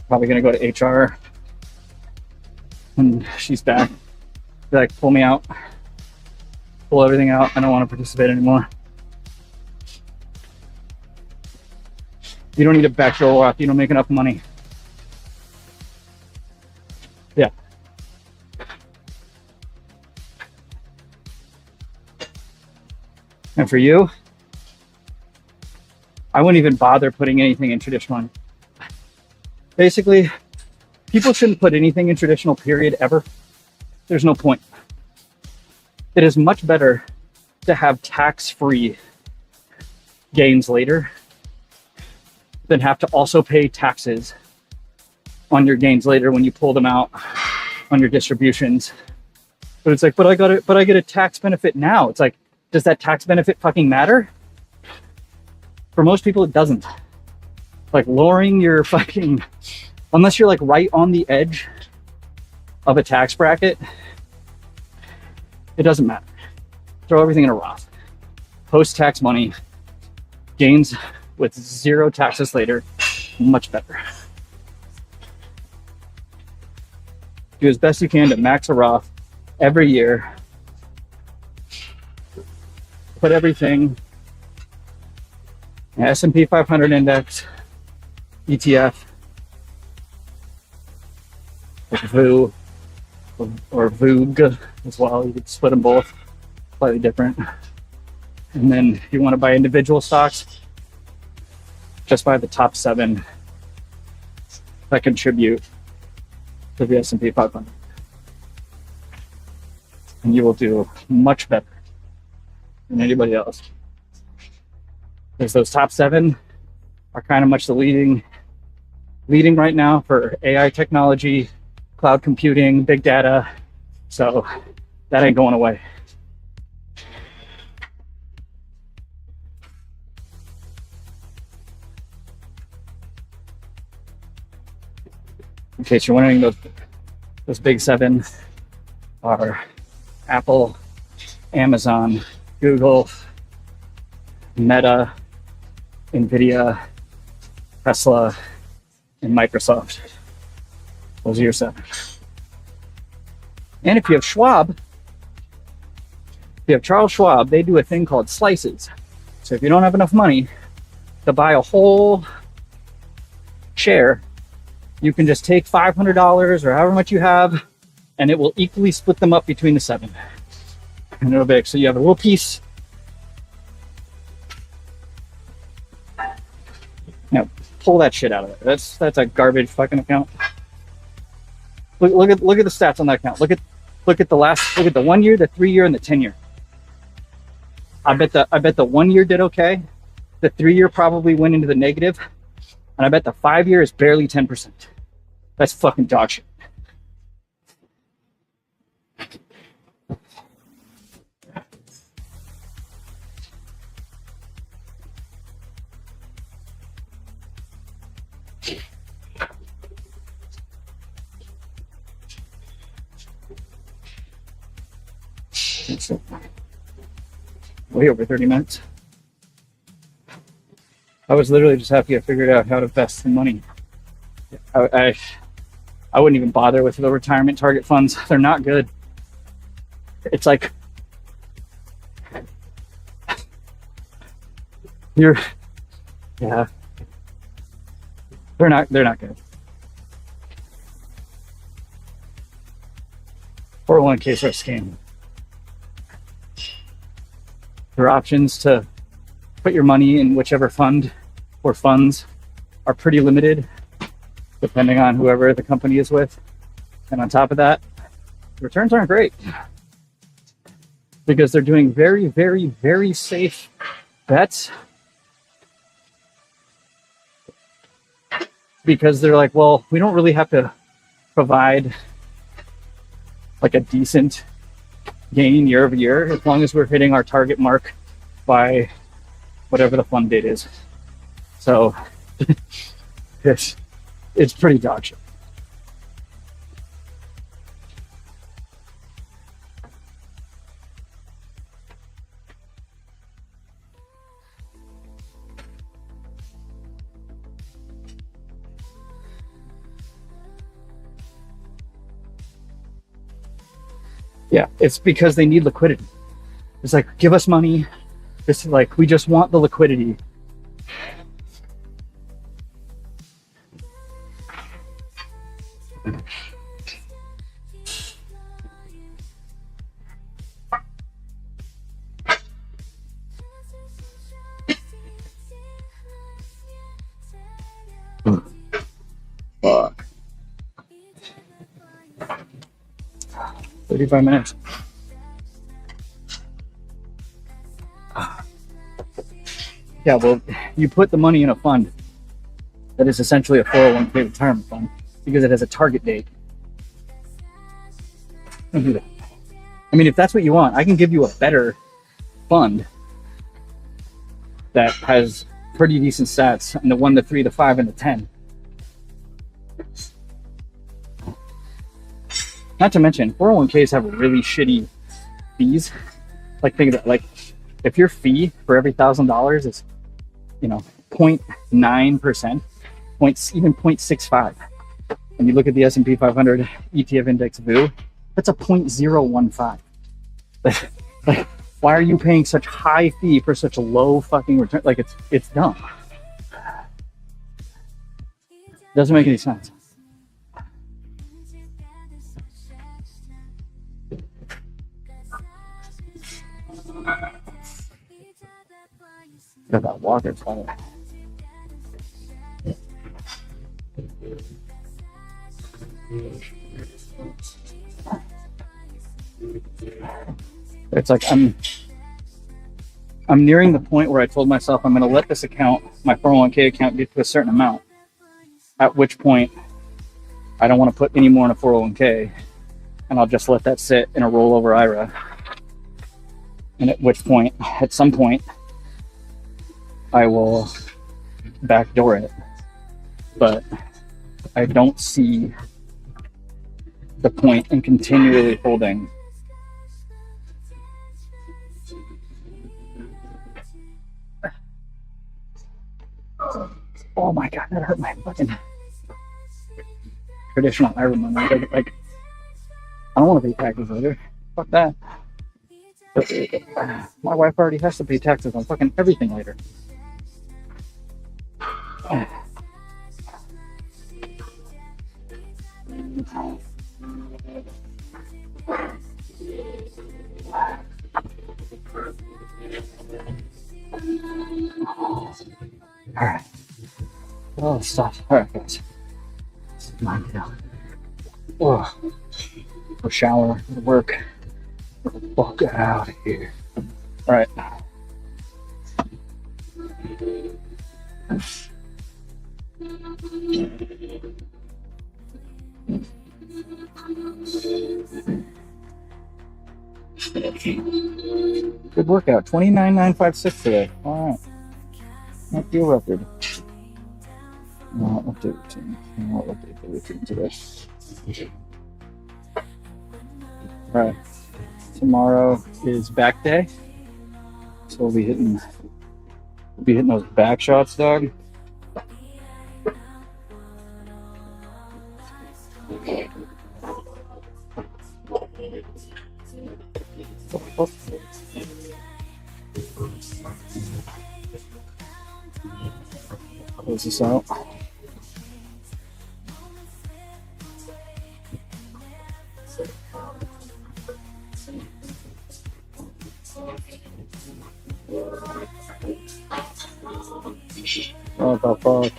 probably gonna go to HR when she's back. Be like, pull me out, pull everything out. I don't want to participate anymore. You don't need a backdoor Roth. You don't make enough money. Yeah. And for you, I wouldn't even bother putting anything in traditional. Basically, people shouldn't put anything in traditional, period, ever. There's no point. It is much better to have tax-free gains later than have to also pay taxes on your gains later when you pull them out on your distributions. But it's like, but I get a tax benefit now. It's like, does that tax benefit fucking matter? For most people, it doesn't. Like lowering your fucking, unless you're like right on the edge of a tax bracket, it doesn't matter. Throw everything in a Roth. Post-tax money, gains with zero taxes later, much better. Do as best you can to max a Roth every year. Put everything S&P 500 index, ETF, VOO, or VOOG as well. You could split them both, slightly different. And then if you want to buy individual stocks, just buy the top 7 that contribute to the S&P 500. And you will do much better than anybody else. Because those top 7 are kind of much the leading right now for AI technology, cloud computing, big data. So that ain't going away. In case you're wondering, those big 7 are Apple, Amazon, Google, Meta, Nvidia, Tesla, and Microsoft. Those are your 7. And if you have Schwab, if you have Charles Schwab, they do a thing called slices. So if you don't have enough money to buy a whole share, you can just take $500 or however much you have, and it will equally split them up between the 7. And it'll be, so you have a little piece. Now, pull that shit out of there. That's a garbage fucking account. Look at the stats on that account. Look at the 1 year, the 3 year, and the 10 year. I bet the 1 year did okay. The 3 year probably went into the negative, and I bet the 5 year is barely 10%. That's fucking dog shit. Way over 30 minutes. I was literally just happy I figured out how to invest the money. I wouldn't even bother with the retirement target funds. They're not good. It's like they're not good. 401ks are a scam. Your options to put your money in whichever fund or funds are pretty limited, depending on whoever the company is with. And on top of that, the returns aren't great because they're doing very, very, very safe bets because they're like, well, we don't really have to provide like a decent gain year over year as long as we're hitting our target mark by whatever the fund date is. So it's pretty dog shit. Yeah, it's because they need liquidity. It's like, give us money. It's like, we just want the liquidity. 35 minutes. Yeah, well, you put the money in a fund that is essentially a 401k retirement fund because it has a target date. Don't do that. I mean, if that's what you want, I can give you a better fund that has pretty decent stats in the 1, the 3, the 5, and the 10. Not to mention, 401ks have really shitty fees. Like, think of it, like, if your fee for every $1,000 is, 0.9%, even 0.65, and you look at the S&P 500 ETF index VU, that's a 0.015. Like, why are you paying such high fee for such a low fucking return? Like, it's dumb. Doesn't make any sense. Got that water fire. It's like I'm nearing the point where I told myself I'm going to let this account, my 401k account, get to a certain amount. At which point, I don't want to put any more in a 401k, and I'll just let that sit in a rollover IRA. And at some point, I will backdoor it. But I don't see the point in continually holding oh my god, that hurt my fucking traditional IRA money. Like, I don't want to pay taxes later. Fuck that. My wife already has to pay taxes on fucking everything later. Alright. Oh, stop. Alright, guys. This is my deal. Oh. Go shower, go to work. Get the fuck out of here. Alright. Good workout. 29,956 today. Alright. Not your record. No, I'll update routine. I'll update the routine today. Alright. Tomorrow is back day. So we'll be hitting those back shots, dog. Close this out. Oh, the fuck.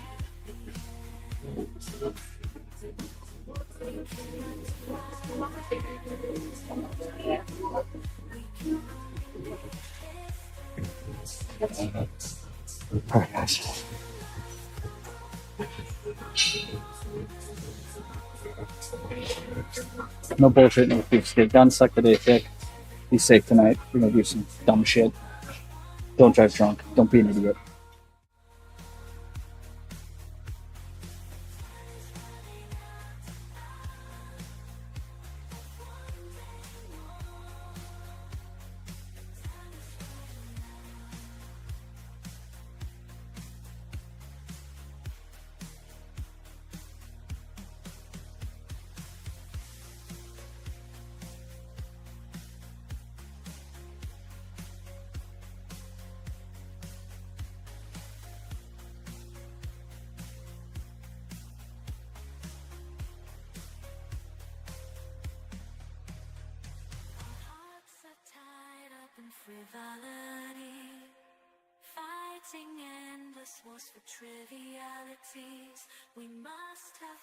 Alright, guys. No bullshit, no beefs. Get done, suck the day thick. Be safe tonight. We're gonna do some dumb shit. Don't drive drunk. Don't be an idiot. Hearts are tied up in frivolity, fighting endless wars for trivialities. We must have